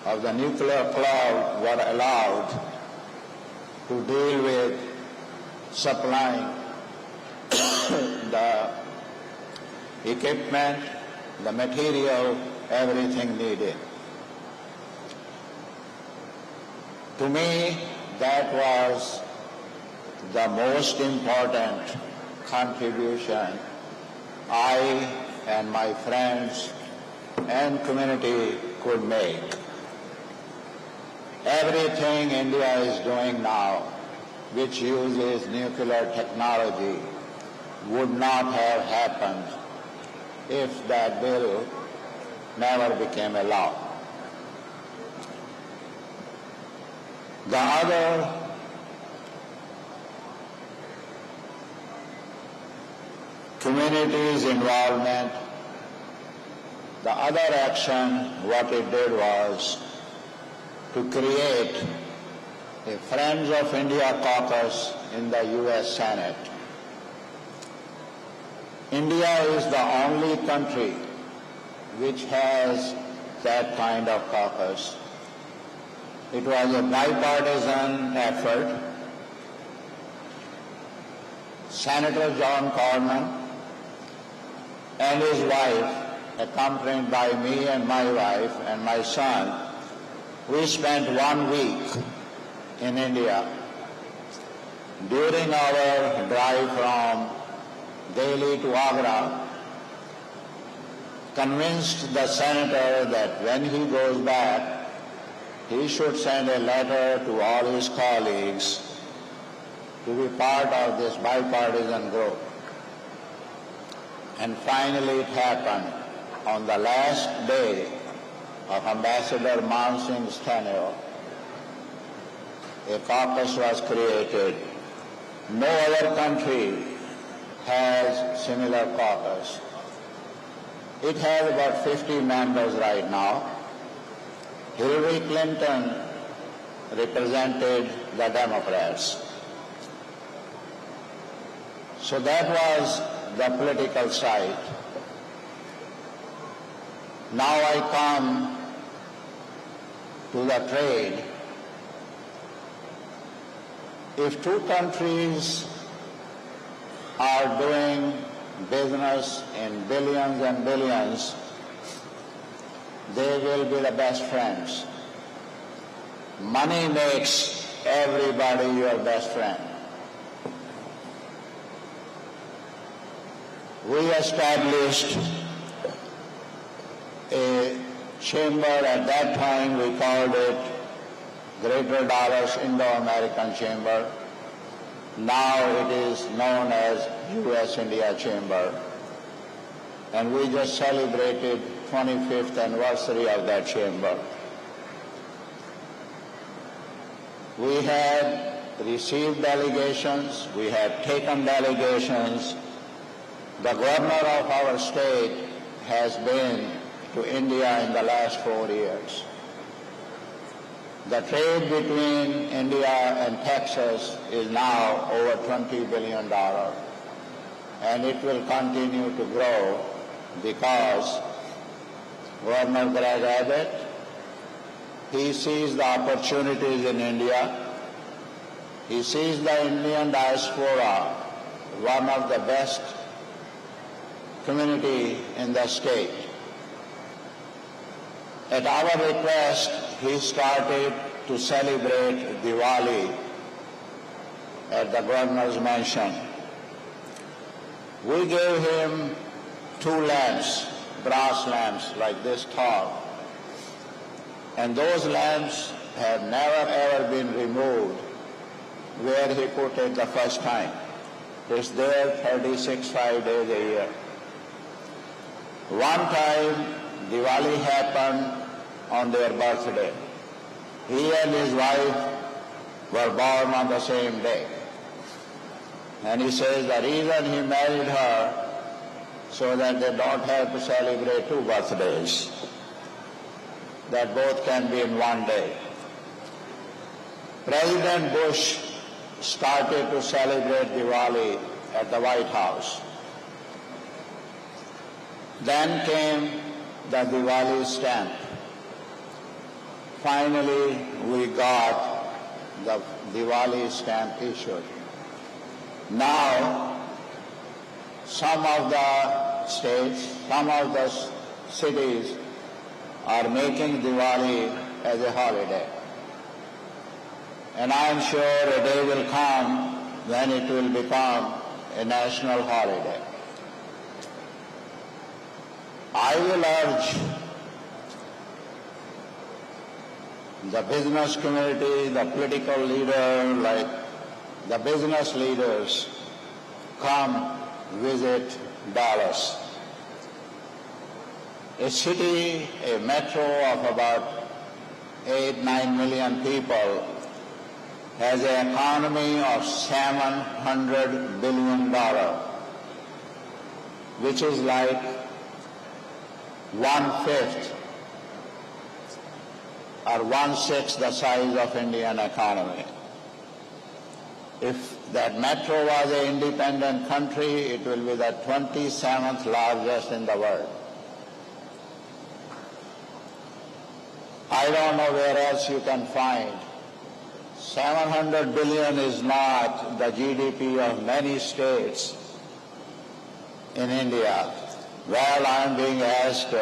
S5: of the nuclear club were allowed to deal with supplying the equipment, the material, everything needed. To me, that was the most important contribution I and my friends and community could make. Everything India is doing now, which uses nuclear technology, would not have happened if that bill never became a law. The other community's involvement, the other action, what it did was to create a Friends of India caucus in the US Senate. India is the only country which has that kind of caucus. It was a bipartisan effort. Senator John Cornyn and his wife, accompanied by me and my wife and my son, we spent 1 week in India. During our drive from Delhi to Agra, convinced the senator that when he goes back, he should send a letter to all his colleagues to be part of this bipartisan group. And finally it happened. On the last day of Ambassador Man Singh's tenure, a caucus was created. No other country has similar caucus. It has about 50 members right now. Hillary Clinton represented the Democrats. So that was the political side. Now I come to the trade. If two countries are doing business in billions and billions, they will be the best friends. Money makes everybody your best friend. We established a chamber. At that time we called it Greater Dallas Indo-American Chamber. Now it is known as US-India Chamber. And we just celebrated 25th anniversary of that chamber. We had received delegations, we have taken delegations. The governor of our state has been to India in the last 4 years. The trade between India and Texas is now over $20 billion, and it will continue to grow because Governor Greg Abbott, he sees the opportunities in India. He sees the Indian diaspora, one of the best community in the state. At our request, he started to celebrate Diwali at the governor's mansion. We gave him 2 lamps, brass lamps like this tall, and those lamps have never ever been removed where he put it the first time. It's there 5 days a year. One time Diwali happened on their birthday. He and his wife were born on the same day. And he says the reason he married her so that they don't have to celebrate 2 birthdays, that both can be in one day. President Bush started to celebrate Diwali at the White House. Then came the Diwali stamp. Finally, we got the Diwali stamp issued. Now, some of the states, some of the cities are making Diwali as a holiday. And I am sure a day will come when it will become a national holiday. I will urge the business community, the political leader, like the business leaders, come visit Dallas. A city, a metro of about 8-9 million people has an economy of $700 billion, which is like 1/5 or 1/6 the size of Indian economy. If that metro was an independent country, it will be the 27th largest in the world. I don't know where else you can find. 700 billion is not the GDP of many states in India. Well, I'm being asked,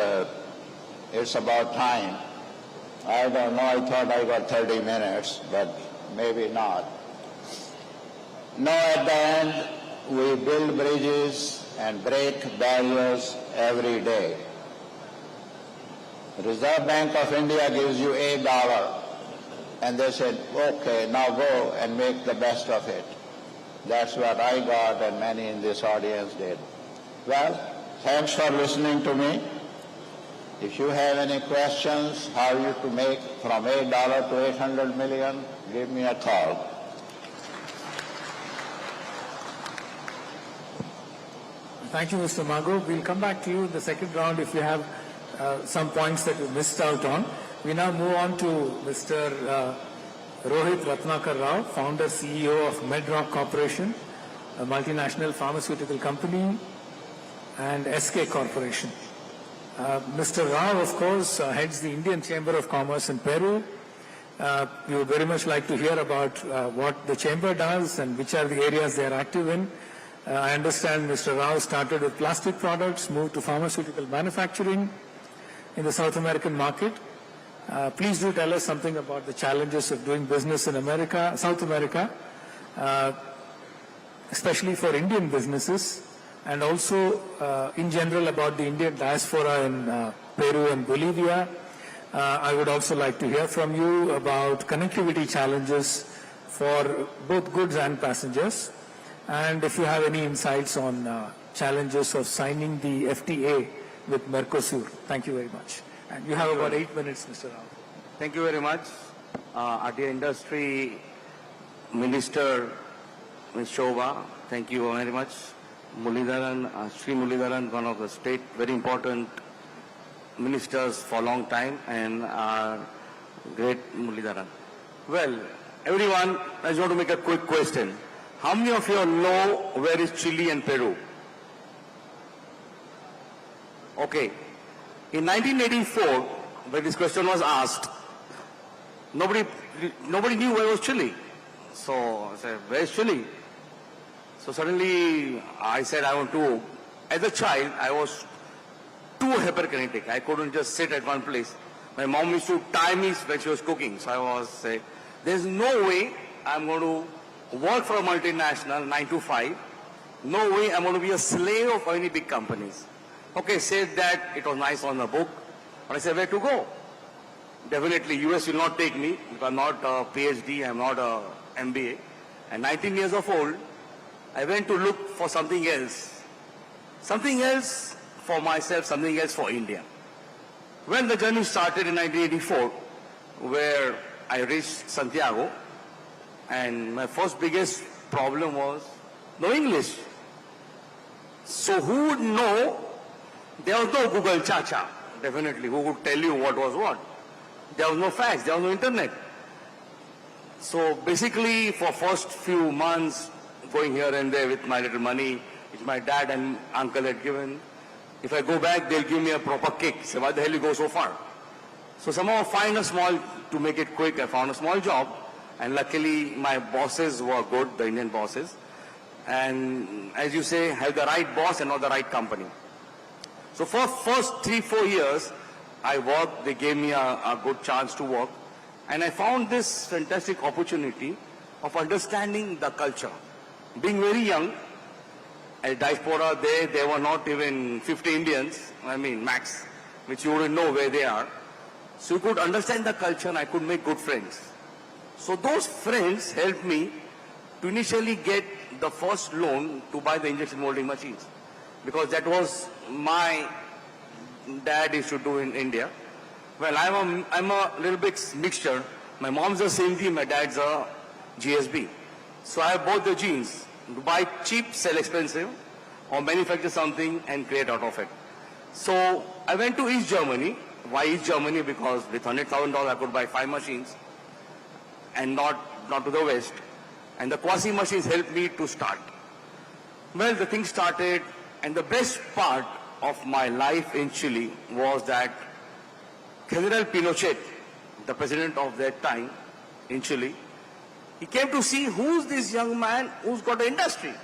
S5: it's about time. I don't know, I thought I got 30 minutes, but maybe not. No, at the end, we build bridges and break barriers every day. The Reserve Bank of India gives you $8, and they said, okay, now go and make the best of it. That's what I got, and many in this audience did. Well, thanks for listening to me. If you have any questions, how you to make from $8 to 800 million, give me a call.
S3: Thank you, Mr. Mago. We'll come back to you in the second round if you have some points that you missed out on. We now move on to Mr. Rohit Ratnakar Rao, founder CEO of Medrock Corporation, a multinational pharmaceutical company, and SK Corporation. Mr. Rao, of course, heads the Indian Chamber of Commerce in Peru. We would very much like to hear about what the Chamber does and which are the areas they are active in. I understand Mr. Rao started with plastic products, moved to pharmaceutical manufacturing in the South American market. Please do tell us something about the challenges of doing business in America, South America, especially for Indian businesses, and also in general about the Indian diaspora in Peru and Bolivia. I would also like to hear from you about connectivity challenges for both goods and passengers, and if you have any insights on challenges of signing the FTA with Mercosur. Thank you very much. And you have about 8 minutes, Mr. Rao.
S6: Thank you very much. At the industry,
S5: Minister, Ms. Shobha, thank you very much. Mulidharan, Sri Mulidharan, one of the state very important ministers for a long time, and our great Mulidharan. Well, everyone, I just want to make a quick question. How many of you know where is Chile and Peru? Okay. In 1984, when this question was asked, nobody knew where was Chile. So I said, where is Chile? So suddenly I said I want to, as a child, I was too hyperkinetic. I couldn't just sit at one place. My mom used to tie me when she was cooking. So I was saying, there's no way I'm going to work for a multinational 9 to 5. No way I'm going to be a slave of any big companies. Okay, said that, it was nice on the book. But I said, where to go? Definitely US will not take me because I'm not a PhD, I'm not a MBA. And 19 years of old, I went to look for something else. Something else for myself, something else for India. When the journey started in 1984, where I reached Santiago, and my first biggest problem was no English. So who would know? There was no Google Chacha, definitely, who would tell you what was what. There was no fax, there was no internet. So basically, for first few months, going here and there with my little money, which my dad and uncle had given, if I go back, they'll give me a proper kick. Say, why the hell you go so far? So somehow to make it quick, I found a small job. And luckily, my bosses were good, the Indian bosses. And as you say, have the right boss and not the right company. So for first 3-4 years, I worked. They gave me a good chance to work. And I found this fantastic opportunity of understanding the culture. Being very young, at diaspora, there were not even 50 Indians, max, which you wouldn't know where they are. So you could understand the culture and I could make good friends. So those friends helped me to initially get the first loan to buy the injection molding machines. Because that was my dad used to do in India. Well, I'm a little bit mixture. My mom's a same thing, my dad's a GSB. So I have both the genes. To buy cheap, sell expensive, or manufacture something and create out of it. So I went to East Germany. Why East Germany? Because with $100,000 I could buy 5 machines and not to the West. And the quasi machines helped me to start. Well, the thing started, and the best part of my life in Chile was that General Pinochet, the president of that time in Chile, he came to see who's this young man who's got an industry.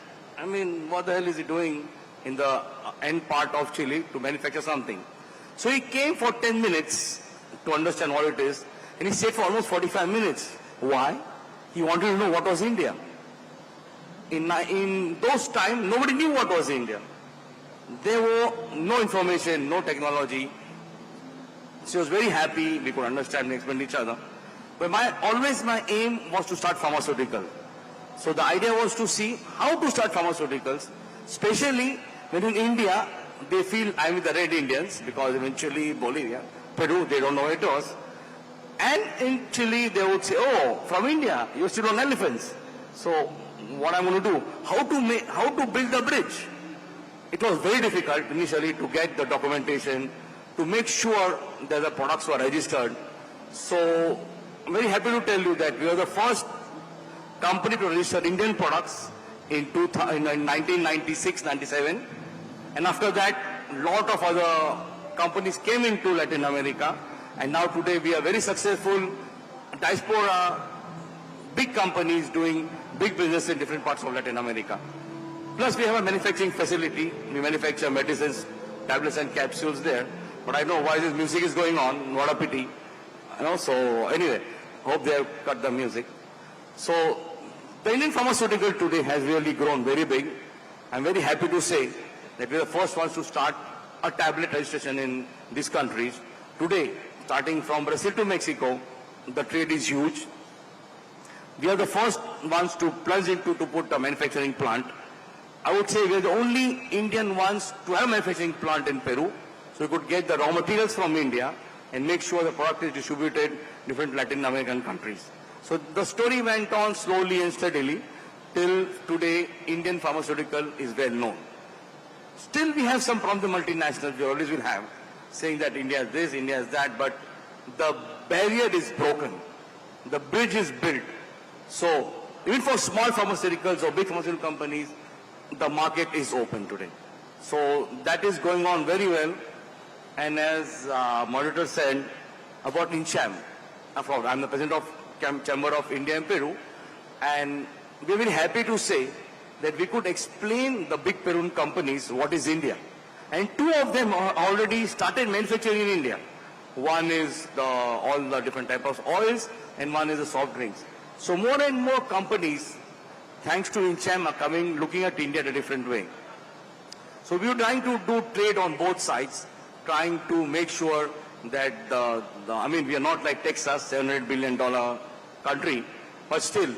S5: What the hell is he doing in the end part of Chile to manufacture something? So he came for 10 minutes to understand what it is, and he stayed for almost 45 minutes. Why? He wanted to know what was India. In those times, nobody knew what was India. There were no information, no technology. So he was very happy, we could understand and explain each other. But always my aim was to start pharmaceutical. So the idea was to see how to start pharmaceuticals, especially when in India, they feel I'm with the Red Indians, because eventually Bolivia, Peru, they don't know what it was. And in Chile, they would say, oh, from India, you're still on elephants. So what I'm going to do, how to build the bridge. It was very difficult initially to get the documentation, to make sure that the products were registered. So I'm very happy to tell you that we were the first company to register Indian products in 1996-97. And after that, a lot of other companies came into Latin America. And now today we are very successful diaspora, big companies doing big business in different parts of Latin America. Plus we have a manufacturing facility. We manufacture medicines, tablets and capsules there. But I know why this music is going on, what a pity. So anyway, hope they have cut the music. So the Indian pharmaceutical today has really grown very big. I'm very happy to say that we are the first ones to start a tablet registration in these countries. Today, starting from Brazil to Mexico, the trade is huge. We are the first ones to plunge into to put a manufacturing plant. I would say we are the only Indian ones to have a manufacturing plant in Peru. So we could get the raw materials from India and make sure the product is distributed in different Latin American countries.
S6: So the story went on slowly and steadily till today Indian pharmaceutical is well known. Still we have some from the multinationals, we always will have, saying that India is this, India is that, but the barrier is broken. The bridge is built. So even for small pharmaceuticals or big pharmaceutical companies, the market is open today. So that is going on very well. And as moderator said about INCHAM, I'm the president of Chamber of India and Peru, and we're very happy to say that we could explain the big Peruvian companies what is India. And two of them already started manufacturing in India. One is all the different types of oils, and one is the soft drinks. So more and more companies, thanks to INCHAM, are coming, looking at India in a different way. So we are trying to do trade on both sides, trying to make sure that we are not like Texas, $700 billion country, but still,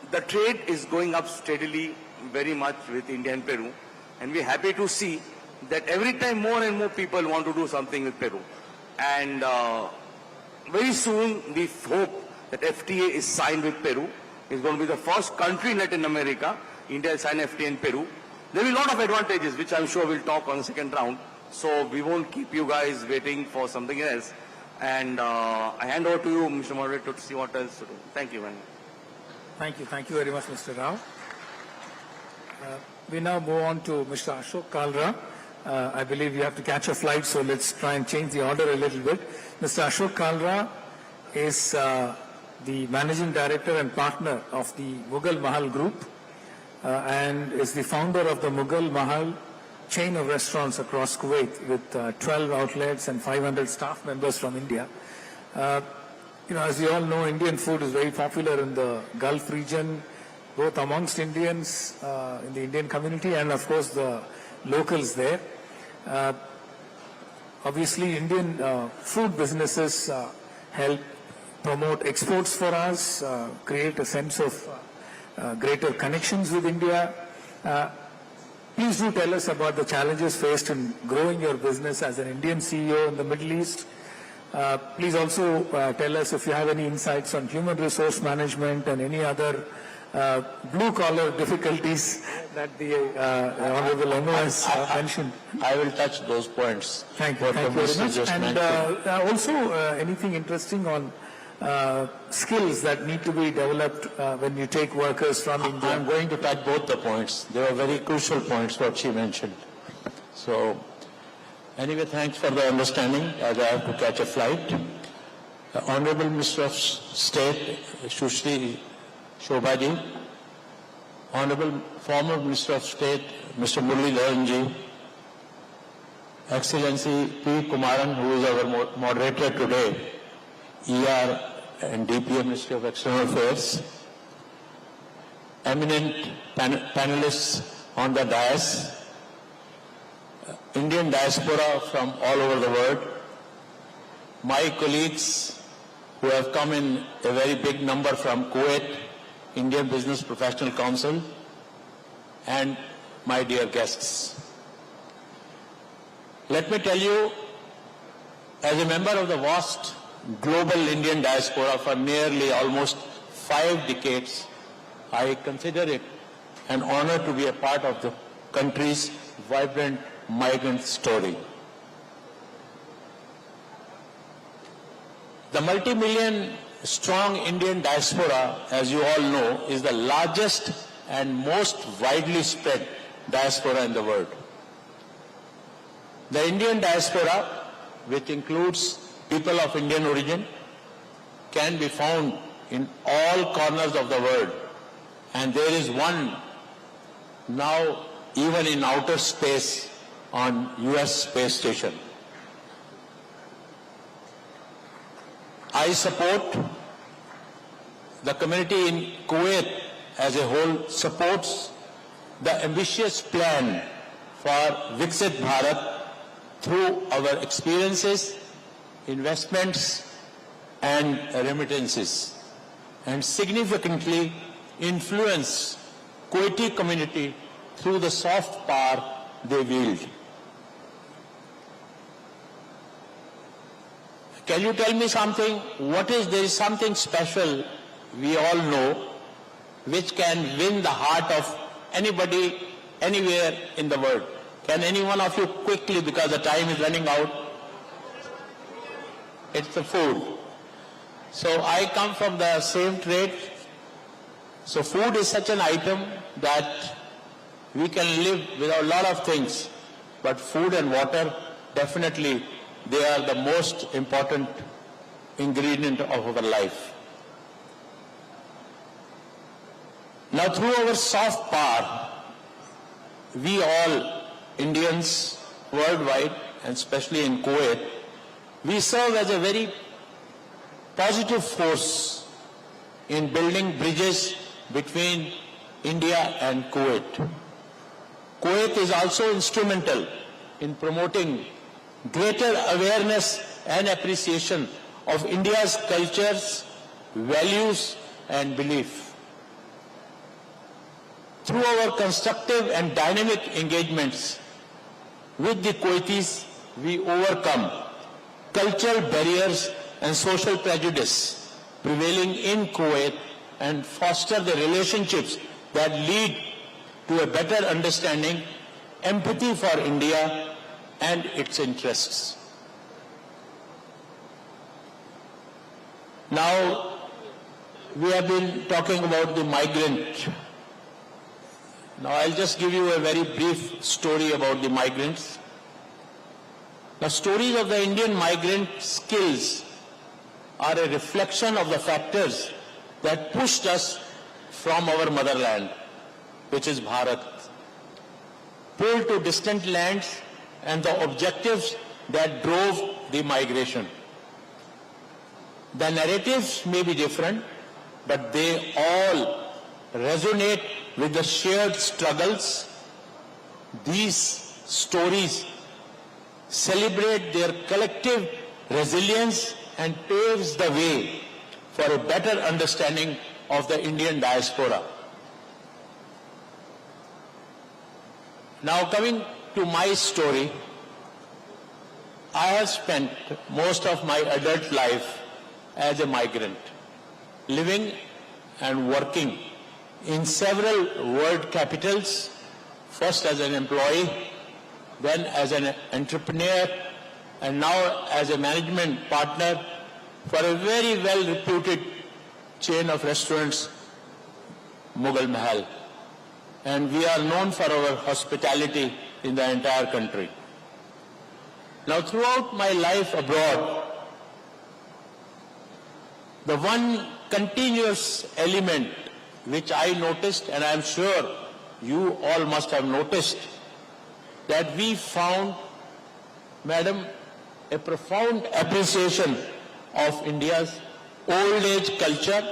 S6: the trade is going up steadily very much with India and Peru. And we're happy to see that every time more and more people want to do something with Peru. And very soon we hope that FTA is signed with Peru. It's going to be the first country in Latin America. India will sign FTA in Peru. There will be a lot of advantages, which I'm sure we'll talk on the second round. So we won't keep you guys waiting for something else. And I hand over to you, Mr. Moderator, to see what else to do. Thank you, man.
S3: Thank you. Thank you very much, Mr. Rao. We now move on to Mr. Ashok Kalra. I believe you have to catch a flight, so let's try and change the order a little bit. Mr. Ashok Kalra is the Managing Director and Partner of the Mughal Mahal Group and is the founder of the Mughal Mahal chain of restaurants across Kuwait with 12 outlets and 500 staff members from India. As you all know, Indian food is very popular in the Gulf region, both amongst Indians in the Indian community and, of course, the locals there. Obviously, Indian food businesses help promote exports for us, create a sense of greater connections with India. Please do tell us about the challenges faced in growing your business as an Indian CEO in the Middle East. Please also tell us if you have any insights on human resource management and any other blue-collar difficulties that the Honorable Anu has mentioned.
S5: I will touch those points.
S3: Thank you. Thank you very much. And also anything interesting on skills that need to be developed when you take workers from India.
S5: I'm going to touch both the points. They were very crucial points what she mentioned. So anyway, thanks for the understanding as I have to catch a flight. The Honorable Minister of State, Sushri Shobhaji, Honorable former Minister of State, Mr. Murli Dharanji, Excellency P. Kumaran, who is our moderator today, ER and DPM Ministry of External Affairs, eminent panelists on the dais, Indian diaspora from all over the world, my colleagues who have come in a very big number from Kuwait, Indian Business Professional Council, and my dear guests. Let me tell you, as a member of the vast global Indian diaspora for nearly almost 5 decades, I consider it an honor to be a part of the country's vibrant migrant story. The multi-million strong Indian diaspora, as you all know, is the largest and most widely spread diaspora in the world. The Indian diaspora, which includes people of Indian origin, can be found in all corners of the world, and there is one now even in outer space on US space station. I support the community in Kuwait as a whole supports the ambitious plan for Viksit Bharat through our experiences, investments and remittances, and significantly influence Kuwaiti community through the soft power they wield. Can you tell me something? There is something special we all know, which can win the heart of anybody, anywhere in the world. Can any one of you quickly, because the time is running out? It's the food. So I come from the same trade. So food is such an item that we can live without a lot of things, but food and water, definitely, they are the most important ingredient of our life. Now, through our soft power, we all, Indians worldwide, and especially in Kuwait, we serve as a very positive force in building bridges between India and Kuwait. Kuwait is also instrumental in promoting greater awareness and appreciation of India's cultures, values, and belief. Through our constructive and dynamic engagements with the Kuwaitis, we overcome cultural barriers and social prejudice prevailing in Kuwait and foster the relationships that lead to a better understanding, empathy for India and its interests. Now, we have been talking about the migrant. Now, I'll just give you a very brief story about the migrants. The stories of the Indian migrant skills are a reflection of the factors that pushed us from our motherland, which is Bharat, pulled to distant lands, and the objectives that drove the migration. The narratives may be different, but they all resonate with the shared struggles. These stories celebrate their collective resilience and paves the way for a better understanding of the Indian diaspora. Now, coming to my story, I have spent most of my adult life as a migrant, living and working in several world capitals, first as an employee, then as an entrepreneur, and now as a management partner for a very well-reputed chain of restaurants, Mughal Mahal. And we are known for our hospitality in the entire country. Now, throughout my life abroad, the one continuous element which I noticed, and I am sure you all must have noticed, that we found, Madam, a profound appreciation of India's old age culture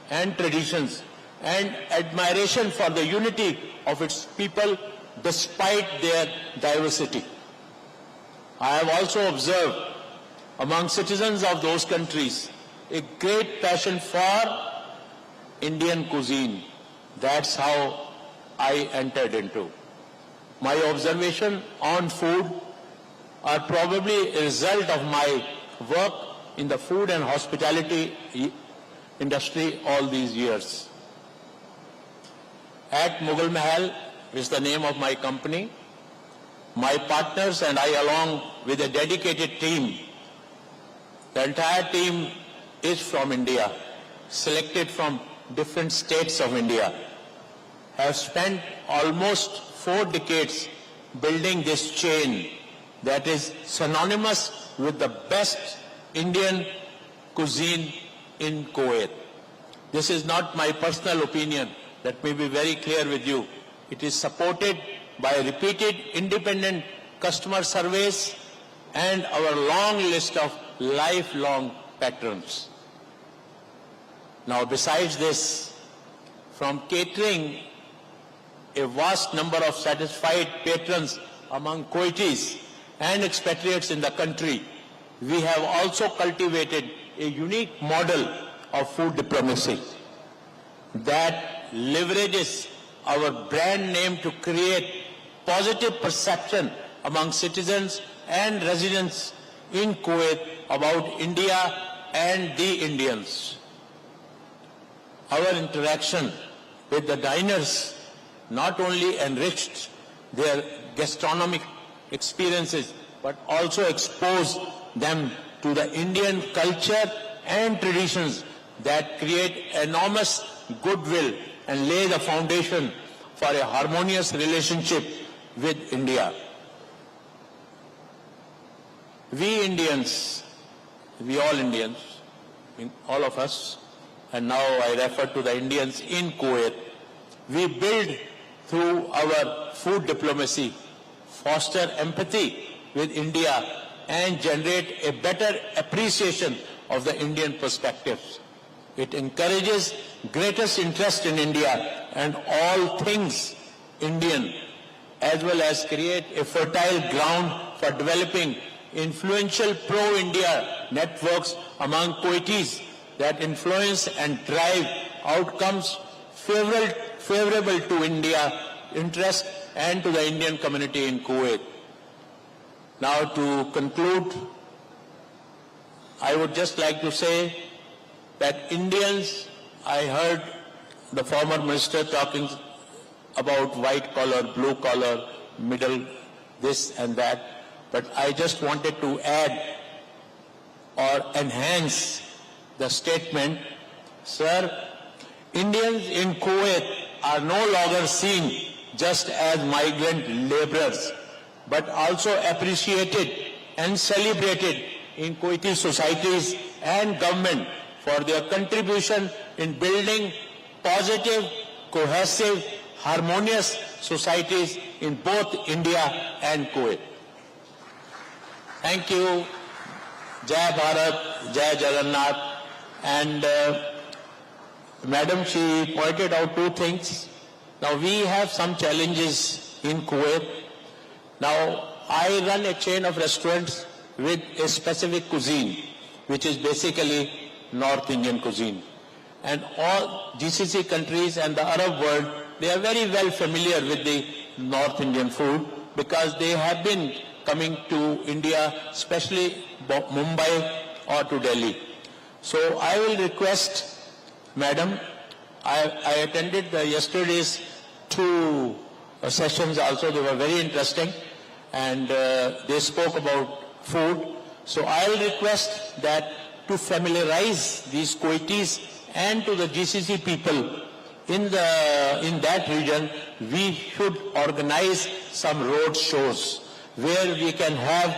S5: and traditions, and admiration for the unity of its people despite their diversity. I have also observed among citizens of those countries a great passion for Indian cuisine. That's how I entered into. My observation on food are probably a result of my work in the food and hospitality industry all these years. At Mughal Mahal is the name of my company. My partners and I, along with a dedicated team, the entire team is from India, selected from different states of India, have spent almost 4 decades building this chain that is synonymous with the best Indian cuisine in Kuwait. This is not my personal opinion. Let me be very clear with you. It is supported by repeated independent customer surveys and our long list of lifelong patrons. Now, besides this, from catering a vast number of satisfied patrons among Kuwaitis and expatriates in the country, we have also cultivated a unique model of food diplomacy that leverages our brand name to create positive perception among citizens and residents in Kuwait about India and the Indians.
S7: our interaction with the diners not only enriched their gastronomic experiences, but also exposed them to the Indian culture and traditions that create enormous goodwill and lay the foundation for a harmonious relationship with India. We Indians, we all Indians, all of us, and now I refer to the Indians in Kuwait, we build through our food diplomacy, foster empathy with India and generate a better appreciation of the Indian perspectives. It encourages greatest interest in India and all things Indian, as well as create a fertile ground for developing influential pro-India networks among Kuwaitis that influence and drive outcomes favorable to India interest and to the Indian community in Kuwait. Now to conclude, I would just like to say that Indians, I heard the former minister talking about white collar, blue collar, middle, this and that, but I just wanted to add or enhance the statement, sir, Indians in Kuwait are no longer seen just as migrant laborers, but also appreciated and celebrated in Kuwaiti societies and government for their contribution in building positive, cohesive, harmonious societies in both India and Kuwait. Thank you. Jai Bharat, Jai Jagannath. And Madam, she pointed out two things. Now we have some challenges in Kuwait. Now I run a chain of restaurants with a specific cuisine, which is basically North Indian cuisine. And all GCC countries and the Arab world, they are very well familiar with the North Indian food because they have been coming to India, especially Mumbai or to Delhi. So I will request, Madam, I attended yesterday's two sessions also, they were very interesting and they spoke about food. So I will request that to familiarize these Kuwaitis and to the GCC people in that region, we should organize some road shows where we can have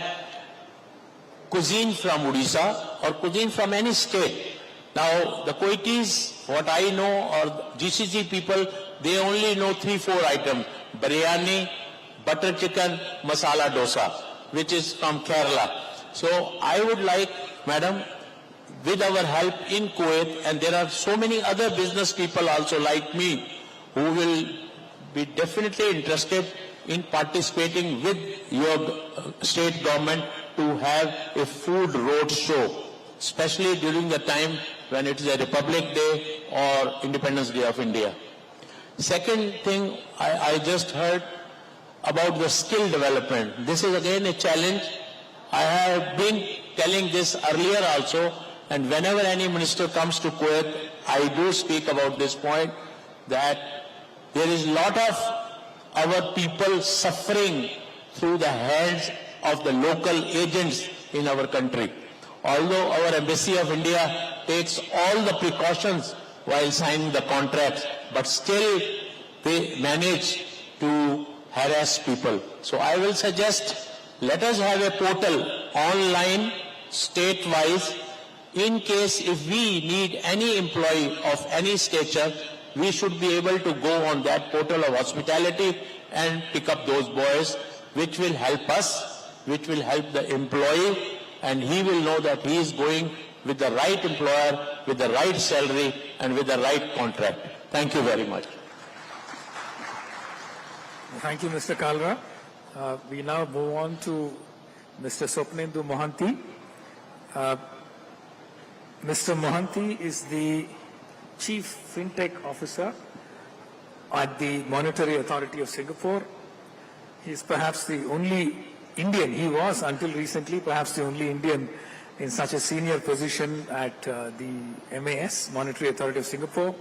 S7: cuisine from Odisha or cuisine from any state. Now the Kuwaitis, what I know, or GCC people, they only know 3-4 items: biryani, butter chicken, masala dosa, which is from Kerala. So I would like, Madam, with our help in Kuwait, and there are so many other business people also like me who will be definitely interested in participating with your state government to have a food road show, especially during the time when it is a Republic Day or Independence Day of India. Second thing, I just heard about the skill development. This is again a challenge. I have been telling this earlier also, and whenever any minister comes to Kuwait, I do speak about this point, that there is a lot of our people suffering through the hands of the local agents in our country. Although our Embassy of India takes all the precautions while signing the contracts, but still they manage to harass people. So I will suggest, let us have a portal online, state-wise. In case if we need any employee of any stature, we should be able to go on that portal of hospitality and pick up those boys, which will help us, which will help the employee, and he will know that he is going with the right employer, with the right salary, and with the right contract. Thank you very much.
S3: Thank you, Mr. Kalra. We now move on to Mr. Swapnendu Mohanty. Mr. Mohanty is the Chief FinTech Officer at the Monetary Authority of Singapore. He is perhaps the only Indian, he was until recently perhaps the only Indian in such a senior position at the MAS, Monetary Authority of Singapore.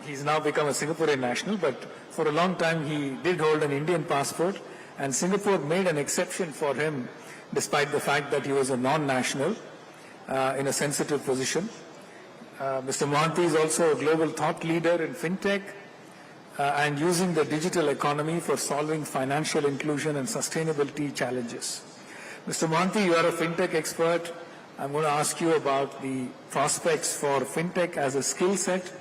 S3: He's now become a Singaporean national, but for a long time he did hold an Indian passport, and Singapore made an exception for him despite the fact that he was a non-national in a sensitive position. Mr. Mohanty is also a global thought leader in fintech and using the digital economy for solving financial inclusion and sustainability challenges. Mr. Mohanty, you are a fintech expert. I'm going to ask you about the prospects for fintech as a skill set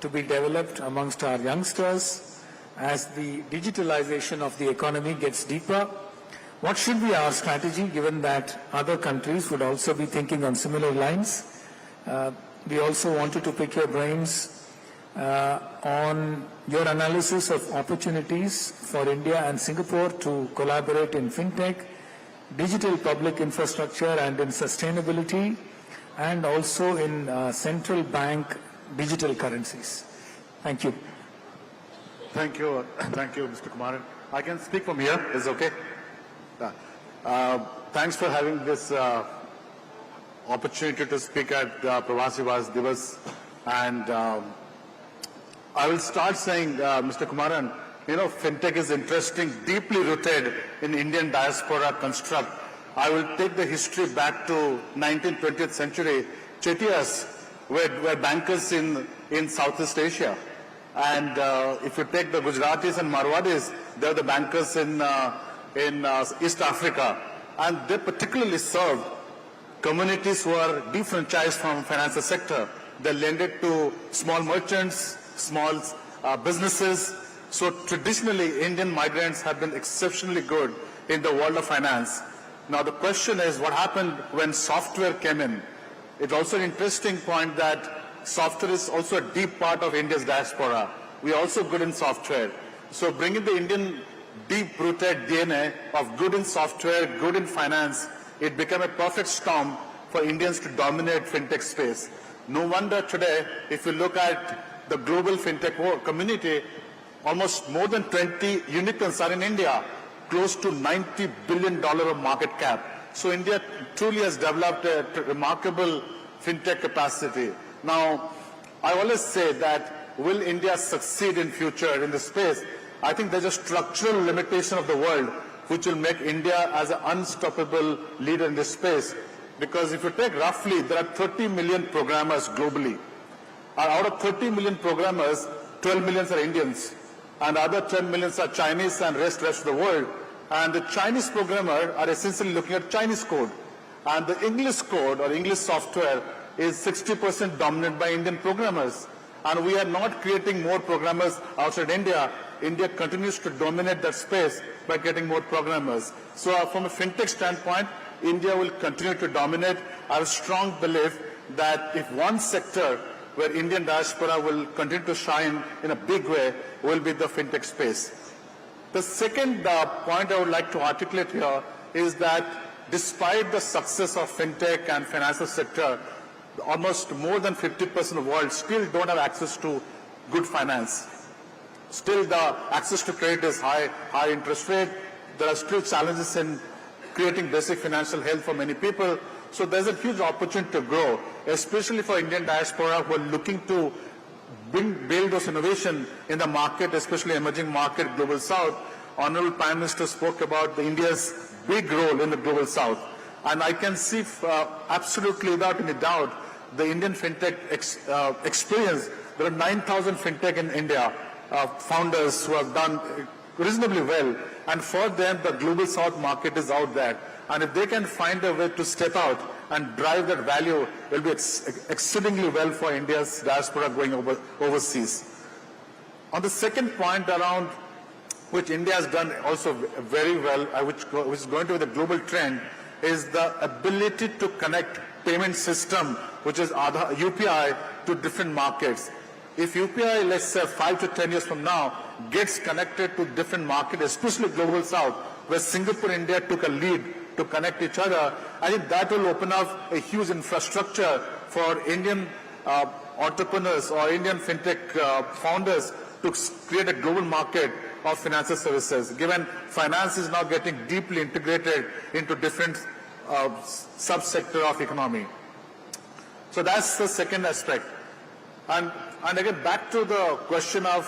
S3: to be developed amongst our youngsters as the digitalization of the economy gets deeper. What should be our strategy given that other countries would also be thinking on similar lines? We also wanted to pick your brains on your analysis of opportunities for India and Singapore to collaborate in fintech, digital public infrastructure and in sustainability, and also in central bank digital currencies. Thank you.
S8: Thank you, Mr. Kumaran. I can speak from here, is okay? Thanks for having this opportunity to speak at Pravasi Divas. And I will start saying, Mr. Kumaran, fintech is interesting, deeply rooted in Indian diaspora construct. I will take the history back to 19th, 20th century. Chettiars were bankers in Southeast Asia. And if you take the Gujaratis and Marwadis, they're the bankers in East Africa. And they particularly served communities who are defranchised from financial sector. They lended to small merchants, small businesses. So traditionally, Indian migrants have been exceptionally good in the world of finance. Now the question is, what happened when software came in? It's also an interesting point that software is also a deep part of India's diaspora. We are also good in software. So bringing the Indian deep-rooted DNA of good in software, good in finance, it became a perfect storm for Indians to dominate fintech space. No wonder today, if you look at the global fintech community, almost more than 20 unicorns are in India, close to $90 billion of market cap. So India truly has developed a remarkable fintech capacity. Now, I always say that will India succeed in future in this space? I think there's a structural limitation of the world which will make India as an unstoppable leader in this space. Because if you take roughly, there are 30 million programmers globally. And out of 30 million programmers, 12 million are Indians. And other 10 million are Chinese and rest of the world. And the Chinese programmers are essentially looking at Chinese code. And the English code or English software is 60% dominated by Indian programmers. And we are not creating more programmers outside India. India continues to dominate that space by getting more programmers. So from a fintech standpoint, India will continue to dominate. I have a strong belief that if one sector where Indian diaspora will continue to shine in a big way will be the fintech space. The second point I would like to articulate here is that despite the success of fintech and financial sector, almost more than 50% of the world still don't have access to good finance. Still the access to credit is high interest rate. There are still challenges in creating basic financial health for many people. So there's a huge opportunity to grow, especially for Indian diaspora who are looking to build those innovation in the market, especially emerging market, Global South. Honorable Prime Minister spoke about India's big role in the Global South. And I can see absolutely without any doubt the Indian fintech experience. There are 9,000 fintech in India, founders who have done reasonably well. And for them, the Global South market is out there. And if they can find a way to step out and drive that value, it will be exceedingly well for India's diaspora going overseas. On the second point around which India has done also very well, which is going to be the global trend, is the ability to connect payment system, which is UPI, to different markets. If UPI, let's say 5 to 10 years from now, gets connected to different markets, especially Global South, where Singapore and India took a lead to connect each other, I think that will open up a huge infrastructure for Indian entrepreneurs or Indian fintech founders to create a global market of financial services, given finance is now getting deeply integrated into different subsector of economy. So that's the second aspect. And And again, back to the question of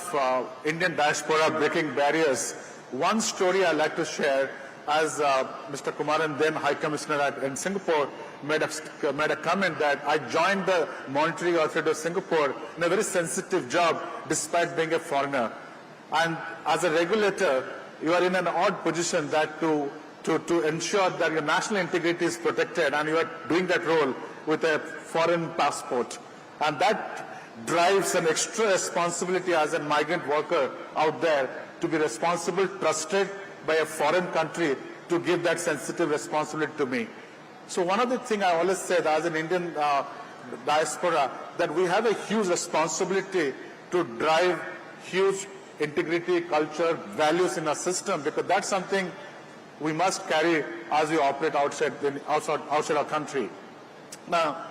S8: Indian diaspora breaking barriers, one story I'd like to share, as Mr. Kumaran, then High Commissioner in Singapore, made a comment that I joined the Monetary Authority of Singapore in a very sensitive job despite being a foreigner. And as a regulator, you are in an odd position that to ensure that your national integrity is protected, and you are doing that role with a foreign passport. And that drives an extra responsibility as a migrant worker out there to be responsible, trusted by a foreign country to give that sensitive responsibility to me. So one of the things I always say that as an Indian diaspora, that we have a huge responsibility to drive huge integrity, culture, values in our system, because that's something we must carry as we operate outside our country. Now,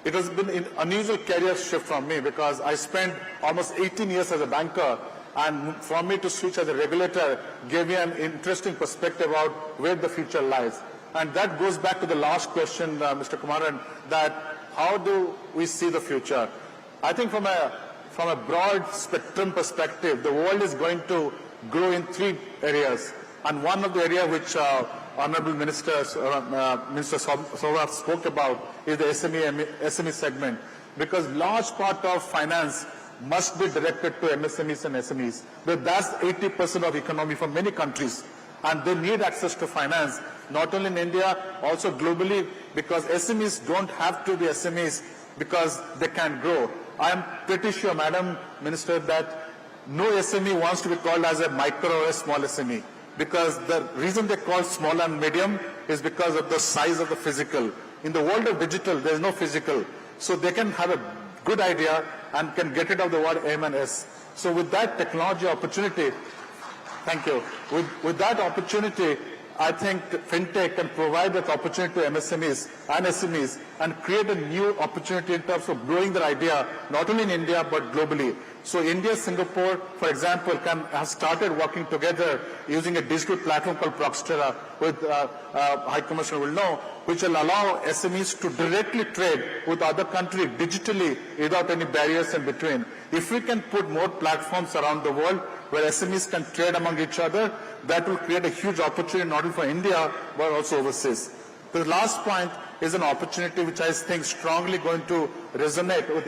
S8: it has been an unusual career shift from me, because I spent almost 18 years as a banker, and for me to switch as a regulator gave me an interesting perspective about where the future lies. And that goes back to the last question, Mr. Kumaran, that how do we see the future? I think from a broad spectrum perspective, the world is going to grow in three areas. And one of the areas which Honorable Minister Sobat spoke about is the SME segment, because large part of finance must be directed to MSMEs and SMEs. But that's 80% of economy for many countries, and they need access to finance, not only in India, also globally, because SMEs don't have to be SMEs because they can grow. I am pretty sure, Madam Minister, that no SME wants to be called as a micro or a small SME, because the reason they call small and medium is because of the size of the physical. In the world of digital, there is no physical. So they can have a good idea and can get rid of the word M and S. So with that technology opportunity, thank you. With that opportunity, I think FinTech can provide that opportunity to MSMEs and SMEs and create a new opportunity in terms of growing their idea, not only in India, but globally. So India, Singapore, for example, have started working together using a digital platform called Proxtera, with High Commissioner will know, which will allow SMEs to directly trade with other countries digitally without any barriers in between. If we can put more platforms around the world where SMEs can trade among each other, that will create a huge opportunity not only for India, but also overseas. The last point is an opportunity which I think strongly going to resonate with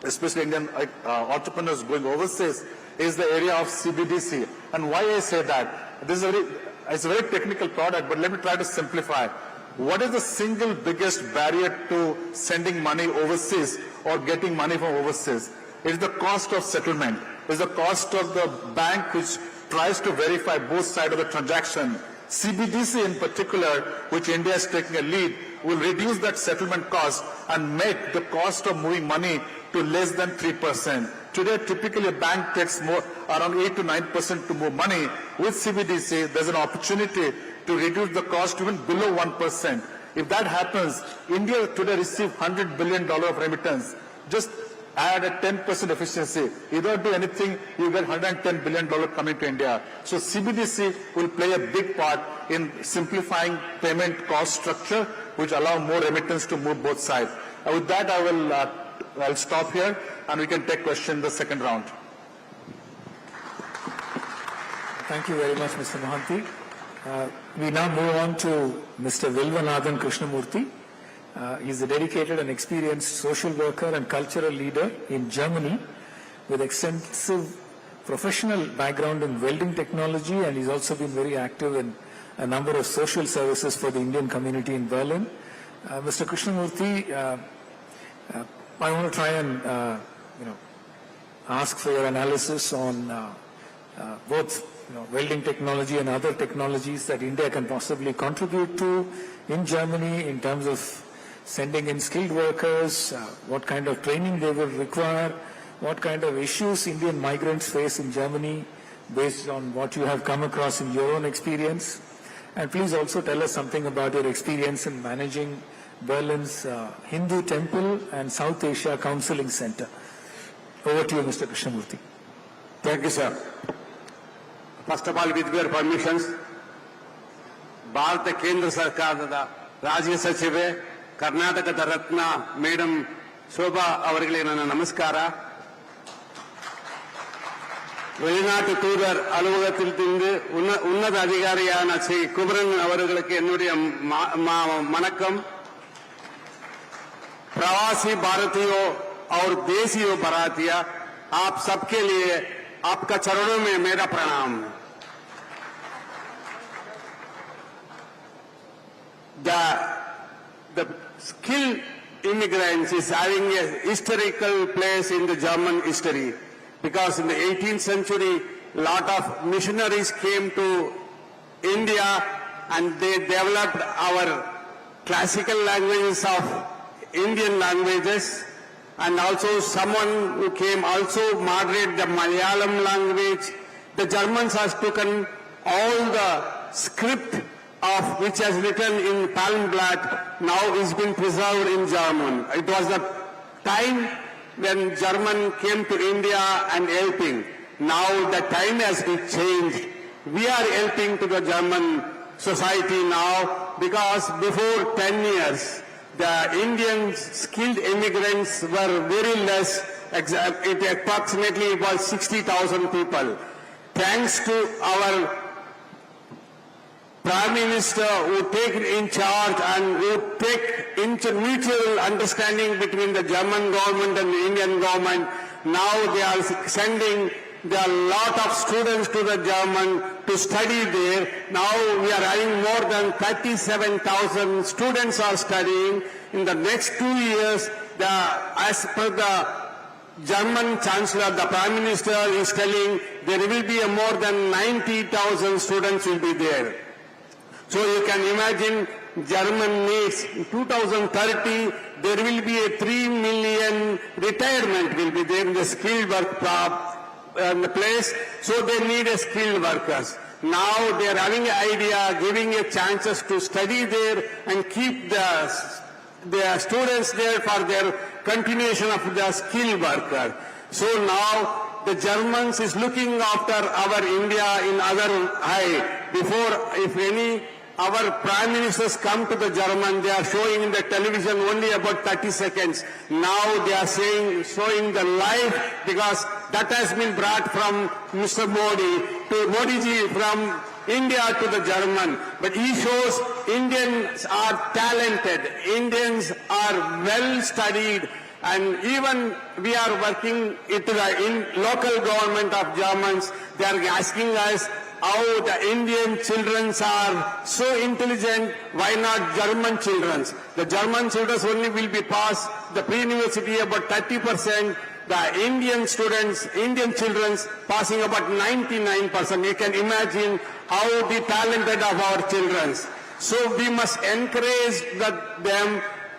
S8: especially Indian entrepreneurs going overseas, is the area of CBDC. And why I say that? It's a very technical product, but let me try to simplify. What is the single biggest barrier to sending money overseas or getting money from overseas? It's the cost of settlement. It's the cost of the bank which tries to verify both sides of the transaction. CBDC in particular, which India is taking a lead, will reduce that settlement cost and make the cost of moving money to less than 3%. Today, typically a bank takes around 8 to 9% to move money. With CBDC, there's an opportunity to reduce the cost even below 1%. If that happens, India today receives $100 billion of remittance. Just add a 10% efficiency. You don't do anything, you get $110 billion coming to India. So CBDC will play a big part in simplifying payment cost structure, which allow more remittance to move both sides. With that, I'll stop here, and we can take questions in the second round.
S3: Thank you very much, Mr. Mohanty. We now move on to Mr. Vilvanathan Krishnamurthy. He is a dedicated and experienced social worker and cultural leader in Germany with extensive professional background in welding technology, and he's also been very active in a number of social services for the Indian community in Berlin. Mr. Krishnamurthy, I want to try and ask for your analysis on both welding technology and other technologies that India can possibly contribute to in Germany in terms of sending in skilled workers, what kind of training they will require, what kind of issues Indian migrants face in Germany based on what you have come across in your own experience. And please also tell us something about your experience in managing Berlin's Hindu Temple and South Asia Counseling Center. Over to you, Mr. Krishnamurthy.
S9: Thank you, sir. First of all, with your permissions, Bharat ಕೇಂದ್ರ ಸರ್ಕಾರದ ರಾಜ್ಯ ಸಚಿವೆ ಕರ್ನಾಟಕದ ರತ್ನ madam Shobha ಅವರಿಗೆ ನನ್ನ ನಮಸ್ಕಾರ. வெளிநாட்டு தூதர் அலுவலகத்திலிருந்து உன்னத அதிகாரியான ஸ்ரீ குமரன் அவர்களுக்கு என்னுடைய வணக்கம். प्रवासी भारतीयों और देशियों भारतीय आप सबके लिए आपका चरणों में मेरा प्रणाम. The skilled immigrants is having a historical place in the German history, because in the 18th century a lot of missionaries came to India and they developed our classical languages of Indian languages, and also someone who came also moderate the Malayalam language. The Germans has taken all the script of which has written in Palmblatt, now is been preserved in German. It was the time when German came to India and helping. Now the time has been changed. We are helping to the German society now, because before 10 years the Indian skilled immigrants were very less. Approximately it was 60,000 people. Thanks to our Prime Minister who take in charge and who take into mutual understanding between the German government and the Indian government, now they are sending a lot of students to the German to study there. Now we are having more than 37,000 students are studying. In the next 2 years, as per the German Chancellor, the Prime Minister is telling there will be more than 90,000 students will be there. So you can imagine German needs in 2030 there will be a 3 million retirement will be there in the skilled work place. So they need a skilled workers. Now they are having an idea, giving a chances to study there and keep the students there for their continuation of the skilled worker. So now the Germans is looking after our India in other eye. Before, if any our prime ministers come to the German, they are showing in the television only about 30 seconds. Now they are showing the live, because that has been brought from Mr. Modi to Modi ji from India to the German. But he shows Indians are talented, Indians are well studied, and even we are working into the local government of Germans. They are asking us how the Indian children are so intelligent, why not German children? The German children only will be passed the pre-university about 30%. The Indian students, Indian children passing about 99%. You can imagine how the talented of our children. So we must encourage them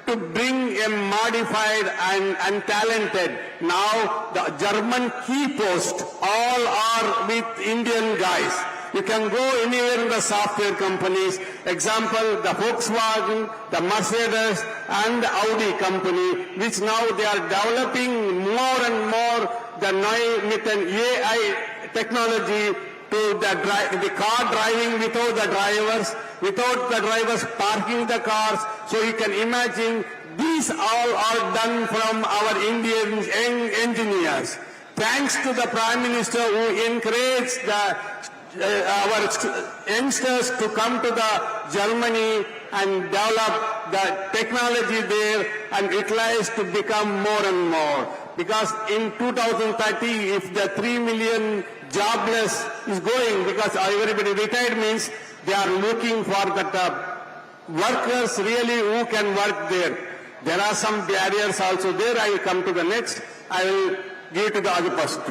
S9: to bring a modified and talented. Now the German key post all are with Indian guys. You can go anywhere in the software companies. Example, the Volkswagen, the Mercedes and the Audi company, which now they are developing more and more with an AI technology to the car driving without the drivers parking the cars. So you can imagine these all are done from our Indian engineers. Thanks to the Prime Minister who encouraged our youngsters to come to the Germany and develop the technology there and utilize to become more and more. Because in 2030, if the 3 million jobless is going, because everybody retired means they are looking for that workers really who can work there. There are some barriers also there. I will come to the next. I will give to the other person.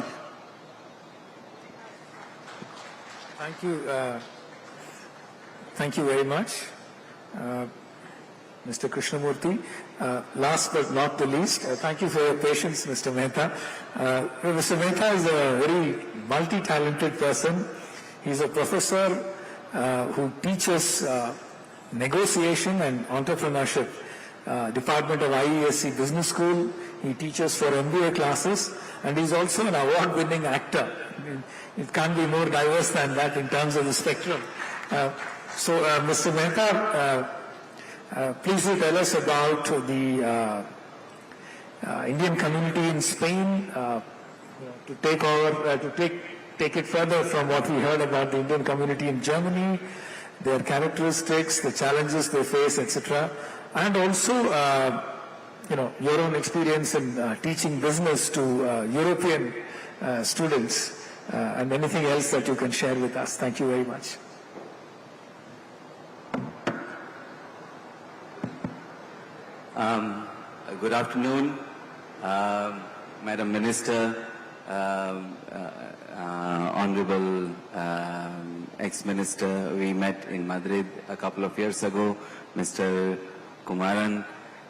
S3: Thank you very much, Mr. Krishnamurthy. Last but not the least, thank you for your patience, Mr. Mehta. Mr. Mehta is a very multi-talented person. He's a professor who teaches negotiation and entrepreneurship, Department of IESC Business School. He teaches for MBA classes, and he's also an award-winning actor. It can't be more diverse than that in terms of the spectrum. So, Mr. Mehta, Please do tell us about the Indian community in Spain. To take over, take it further from what we heard about the Indian community in Germany, their characteristics, the challenges they face, etc., and also, your own experience in teaching business to European students, and anything else that you can share with us. Thank you very much.
S10: Good afternoon, Madam Minister, Honorable ex-minister. We met in Madrid a couple of years ago, Mr. Kumaran,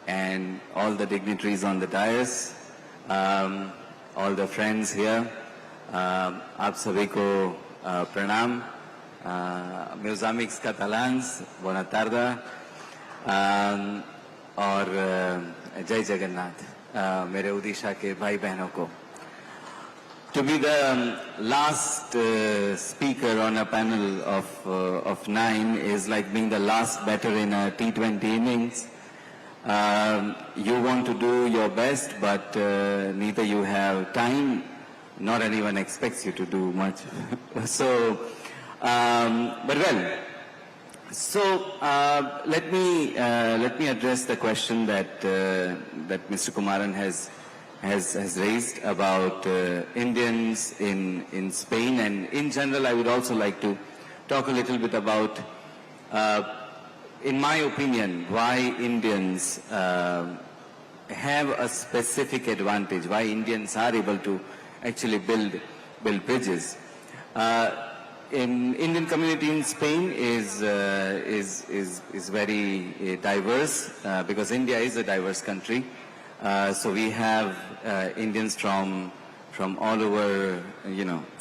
S10: and all the dignitaries on the dais, all the friends here. आप सभी को प्रणाम, meus amigos catalans, bona tarda, और जय जगन्नाथ, मेरे उड़ीसा के भाई बहनों को. To be the last speaker on a panel of 9 is like being the last batter in a T20 innings. You want to do your best, but neither you have time, nor anyone expects you to do much. So, but well. So let me address the question that Mr. Kumaran has raised about Indians in Spain, and in general I would also like to talk a little bit about, in my opinion, why Indians have a specific advantage, why Indians are able to actually build bridges. In Indian community in Spain is very diverse, because India is a diverse country. So we have Indians from all over,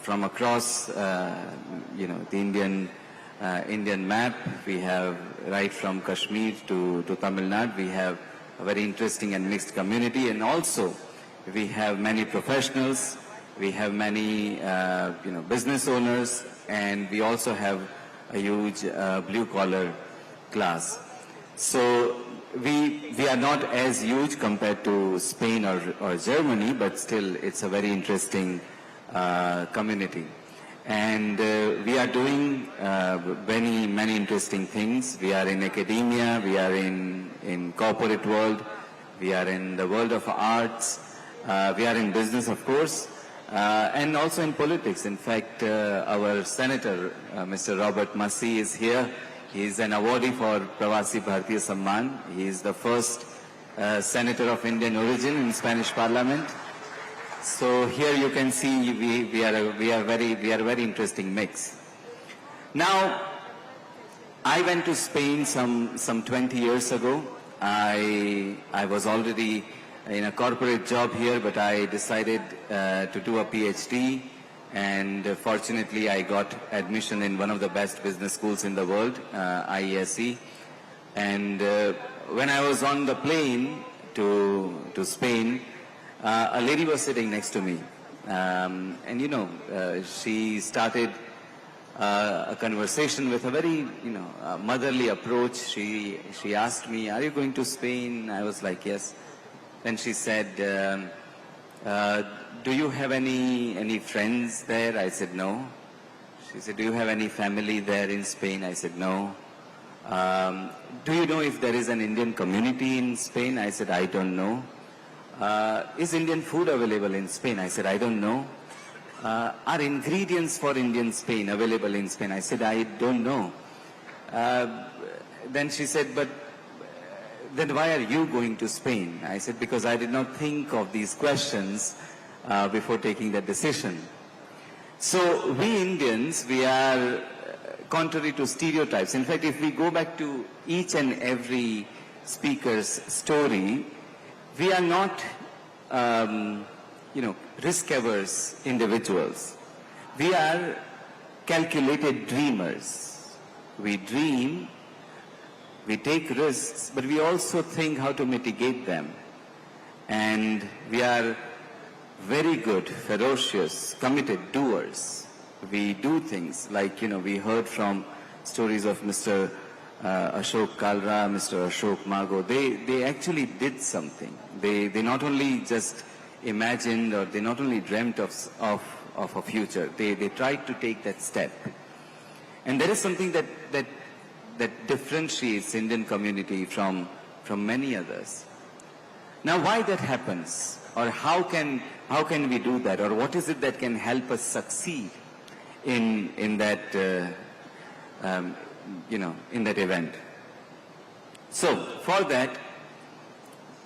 S10: from across, the Indian map. We have right from Kashmir to Tamil Nadu. We have a very interesting and mixed community, and also we have many professionals. We have many, business owners, and we also have a huge blue-collar class. So we are not as huge compared to Spain or Germany, but still it's a very interesting community. And we are doing many interesting things. We are in academia, we are in corporate world, we are in the world of arts, we are in business, of course. And also in politics. In fact, our senator, Mr. Robert Massey, is here. He is an awardee for Pravatiparida Samman. He is the first senator of Indian origin in Spanish Parliament. So here you can see we are a very interesting mix. Now, I went to Spain some 20 years ago. I was already in a corporate job here, but I decided to do a PhD, and fortunately I got admission in one of the best business schools in the world, IESE. And when I was on the plane to Spain, a lady was sitting next to me, and she started a conversation with a very motherly approach. She asked me, "Are you going to Spain?" I was like, "Yes." Then she said, "Do you have any friends there?" I said, "No." She said, "Do you have any family there in Spain?" I said, "No." "Do you know if there is an Indian community in Spain?" I said, "I don't know." "Is Indian food available in Spain?" I said, "I don't know." "Are ingredients for Indian Spain available in Spain?" I said, "I don't know." Then she said, "But then why are you going to Spain?" I said, "Because I did not think of these questions before taking that decision." So we Indians, we are contrary to stereotypes. In fact, if we go back to each and every speaker's story, we are not, risk-averse individuals. We are calculated dreamers. We dream, we take risks, but we also think how to mitigate them. And we are very good, ferocious, committed doers. We do things like, we heard from stories of Mr. Ashok Kalra, Mr. Ashok Mago, they actually did something. They not only just imagined or they not only dreamt of a future, they tried to take that step. And there is something that differentiates Indian community from many others. Now why that happens, or how can we do that, or what is it that can help us succeed in that in that event? So for that,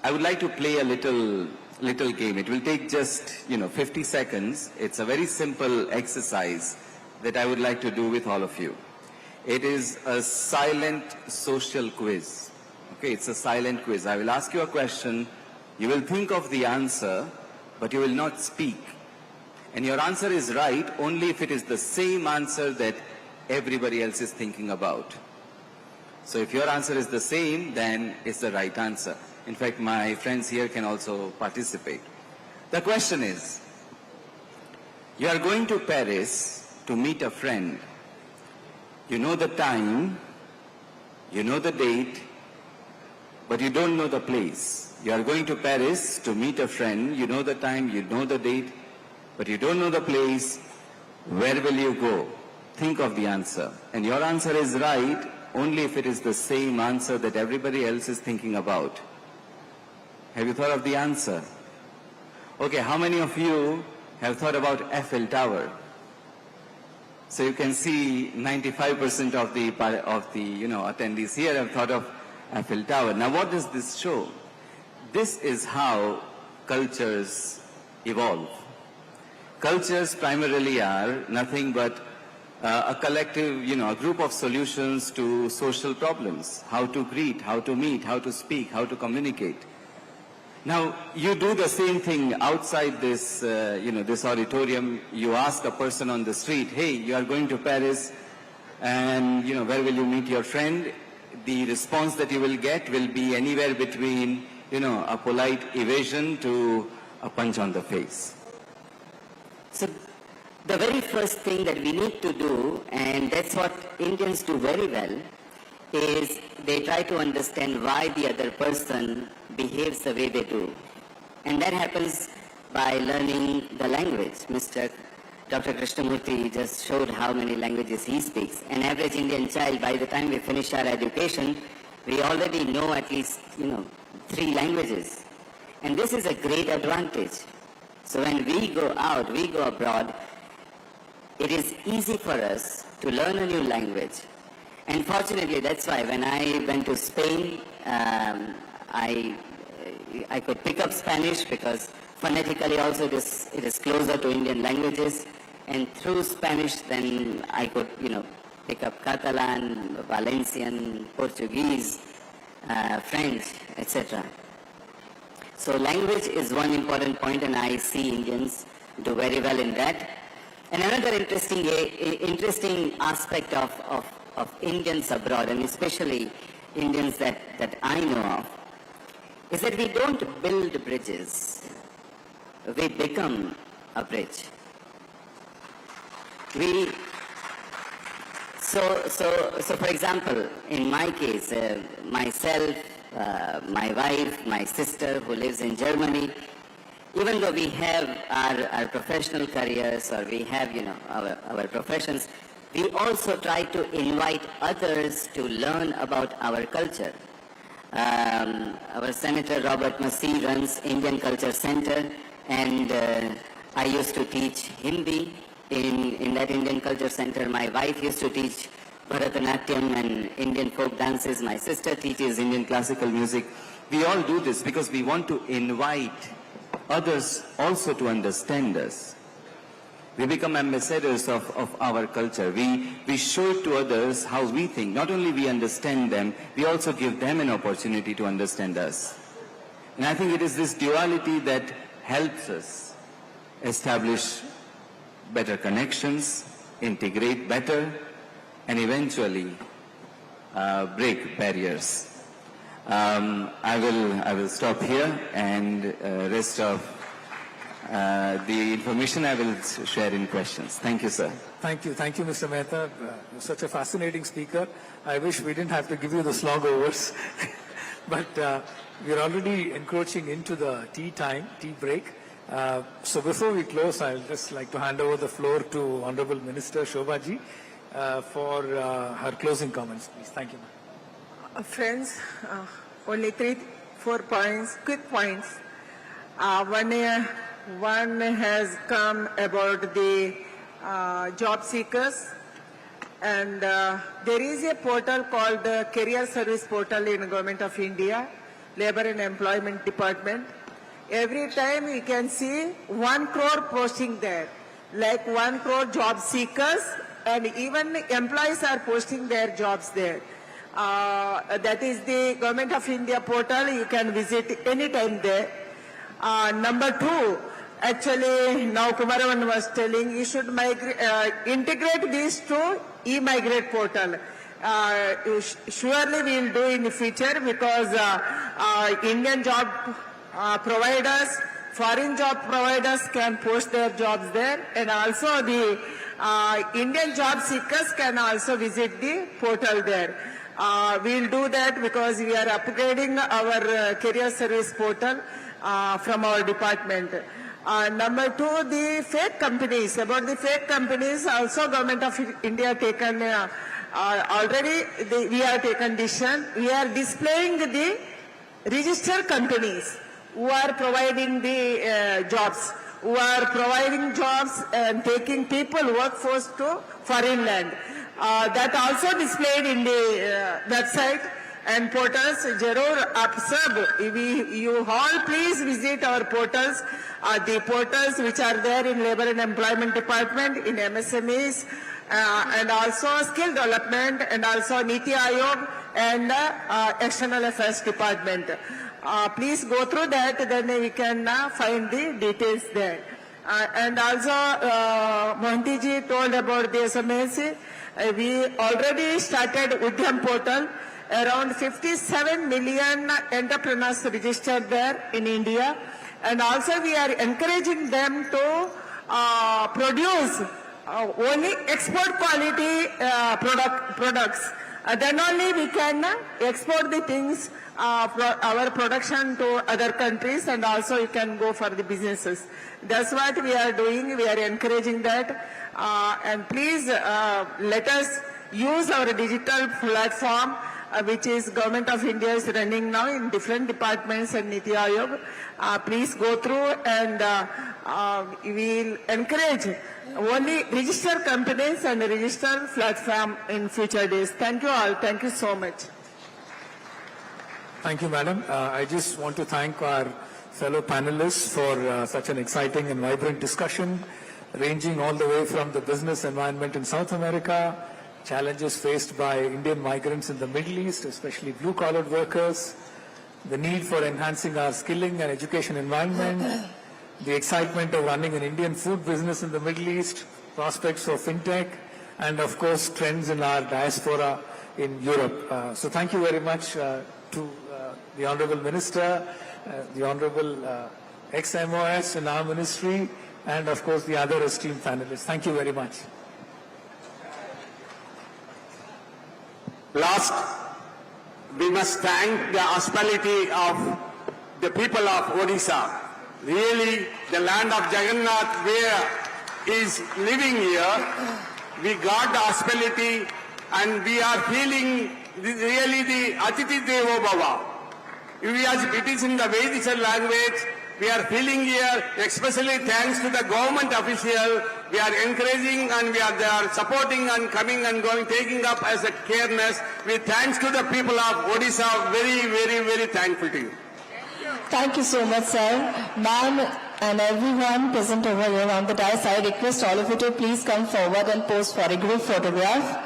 S10: I would like to play a little game. It will take just 50 seconds. It's a very simple exercise that I would like to do with all of you. It is a silent social quiz. Okay, it's a silent quiz. I will ask you a question. You will think of the answer, but you will not speak. And your answer is right only if it is the same answer that everybody else is thinking about. So if your answer is the same, then it's the right answer. In fact, my friends here can also participate. The question is, you are going to Paris to meet a friend. You know the time, you know the date, but you don't know the place. You are going to Paris to meet a friend. You know the time, you know the date, but you don't know the place. Where will you go? Think of the answer. And your answer is right only if it is the same answer that everybody else is thinking about. Have you thought of the answer? Okay, how many of you have thought about Eiffel Tower? So you can see 95% of the attendees here have thought of Eiffel Tower. Now what does this show? This is how cultures evolve. Cultures primarily are nothing but a collective, a group of solutions to social problems. How to greet, how to meet, how to speak, how to communicate. Now, you do the same thing outside this, this auditorium. You ask a person on the street, hey, you are going to Paris, and, where will you meet your friend? The response that you will get will be anywhere between, a polite evasion to a punch on the face.
S11: So, the very first thing that we need to do, and that's what Indians do very well, is they try to understand why the other person behaves the way they do. And that happens by learning the language. Dr. Krishnamurti just showed how many languages he speaks. An average Indian child, by the time we finish our education, we already know at least, 3 languages. And this is a great advantage. So when we go out, we go abroad, it is easy for us to learn a new language. And fortunately, that's why when I went to Spain, I could pick up Spanish because phonetically also it is closer to Indian languages. And through Spanish, then I could, pick up Catalan, Valencian, Portuguese, French, etc. So language is one important point, and I see Indians do very well in that. And another interesting aspect of Indians abroad, and especially Indians that I know of, is that we don't build bridges. We become a bridge. So for example, in my case, myself, my wife, my sister who lives in Germany, even though we have our professional careers or we have, our professions, we also try to invite others to learn about our culture. Our Senator Robert Massey runs Indian Culture Center, and I used to teach Hindi in that Indian Culture Center. My wife used to teach Bharatanatyam and Indian folk dances. My sister teaches Indian classical music. We all do this because we want to invite others also to understand us. We become ambassadors of our culture. We show it to others how we think. Not only we understand them, we also give them an opportunity to understand us. And I think it is this duality that helps us establish better connections, integrate better, and eventually break barriers. I will stop here, and rest of
S10: The information I will share in questions. Thank you, sir.
S3: Thank you, Mr. Mehta. You're such a fascinating speaker. I wish we didn't have to give you the slog overs. But we're already encroaching into the tea break. So before we close, I'll just like to hand over the floor to Honorable Minister Shobhaji for her closing comments, please. Thank you, ma'am.
S2: Friends, only 3-4 points, quick points. One has come about the job seekers, and there is a portal called the Career Service Portal in Government of India, Labour and Employment Department. Every time we can see 1 crore posting there, like 1 crore job seekers, and even employees are posting their jobs there. That is the Government of India portal. You can visit anytime there. Number 2, actually now Kumaravan was telling you should integrate these to e-migrate portal. Surely we will do in the future, because Indian job providers, foreign job providers can post their jobs there, and also the Indian job seekers can also visit the portal there. We will do that because we are upgrading our career service portal from our department. Number 2, the fake companies. About the fake companies, also Government of India taken already. We have taken decision. We are displaying the registered companies who are providing the jobs, who are providing jobs and taking people workforce to foreign land. That also displayed in the website and portals. Jarur aap sab, you all please visit our portals, the portals which are there in Labour and Employment Department, in MSMEs, and also skill development, and also Niti Aayog and External Affairs Department. Please go through that, then we can find the details there. And also Mohanty ji told about the SMSC. We already started Udyam portal. Around 57 million entrepreneurs registered there in India, and also we are encouraging them to produce only export quality products. Then only we can export the things, our production to other countries, and also you can go for the businesses. That's what we are doing. We are encouraging that. And please let us use our digital platform, which is Government of India is running now in different departments and Niti Aayog. Please go through, and we will encourage only registered companies and registered platform in future days. Thank you all. Thank you so much.
S3: Thank you, madam. I just want to thank our fellow panelists for such an exciting and vibrant discussion, ranging all the way from the business environment in South America, challenges faced by Indian migrants in the Middle East, especially blue-collar workers, the need for enhancing our skilling and education environment, the excitement of running an Indian food business in the Middle East, prospects for fintech, and of course trends in our diaspora in Europe. So thank you very much to the Honourable Minister, the Honourable ex-MOS in our ministry, and of course the other esteemed panelists. Thank you very much.
S9: Last, we must thank the hospitality of the people of Odisha. Really, the land of Jagannath, where is living here, we got the hospitality, and we are feeling really the Atiti Devo Bhava. It is in the Vedic language. We are feeling here, especially thanks to the government official. We are encouraging, and they are supporting and coming and going, taking up as a careness. We thanks to the people of Odisha. Very, very, very thankful to you.
S1: Thank you so much, sir. Ma'am and everyone present over here on the dais, I request all of you to please come forward and pose for a group photograph.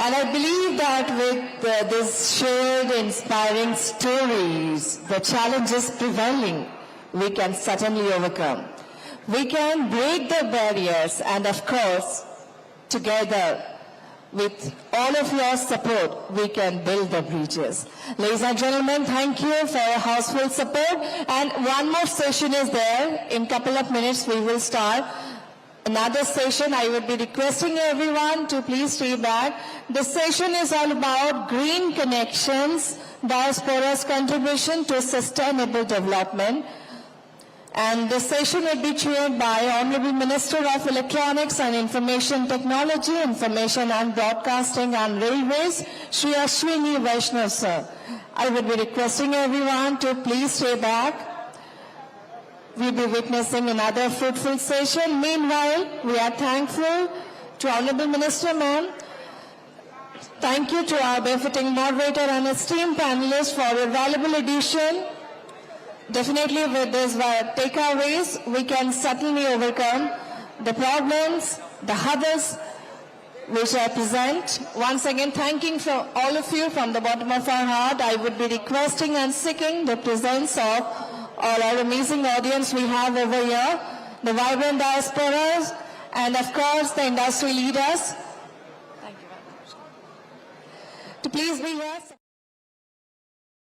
S1: And I believe that with this shared inspiring stories, the challenges prevailing, we can certainly overcome. We can break the barriers, and of course, together with all of your support, we can build the bridges. Ladies and gentlemen, thank you for your houseful support. And one more session is there. In a couple of minutes, we will start another session. I would be requesting everyone to please stay back. This session is all about green connections, diaspora's contribution to sustainable development. And this session will be chaired by Honorable Minister of Electronics and Information Technology, Information and Broadcasting and Railways, Shri Ashwini Vaishnav sir. I would be requesting everyone to please stay back. We'll be witnessing another fruitful session. Meanwhile, we are thankful to Honorable Minister ma'am. Thank you to our befitting moderator and esteemed panelists for your valuable addition. Definitely with these takeaways, we can certainly overcome the problems, the hurdles which I present. Once again, thanking for all of you from the bottom of our heart. I would be requesting and seeking the presence of all our amazing audience we have over here, the vibrant diasporas, and of course the industry leaders. Thank you very much. To please be here.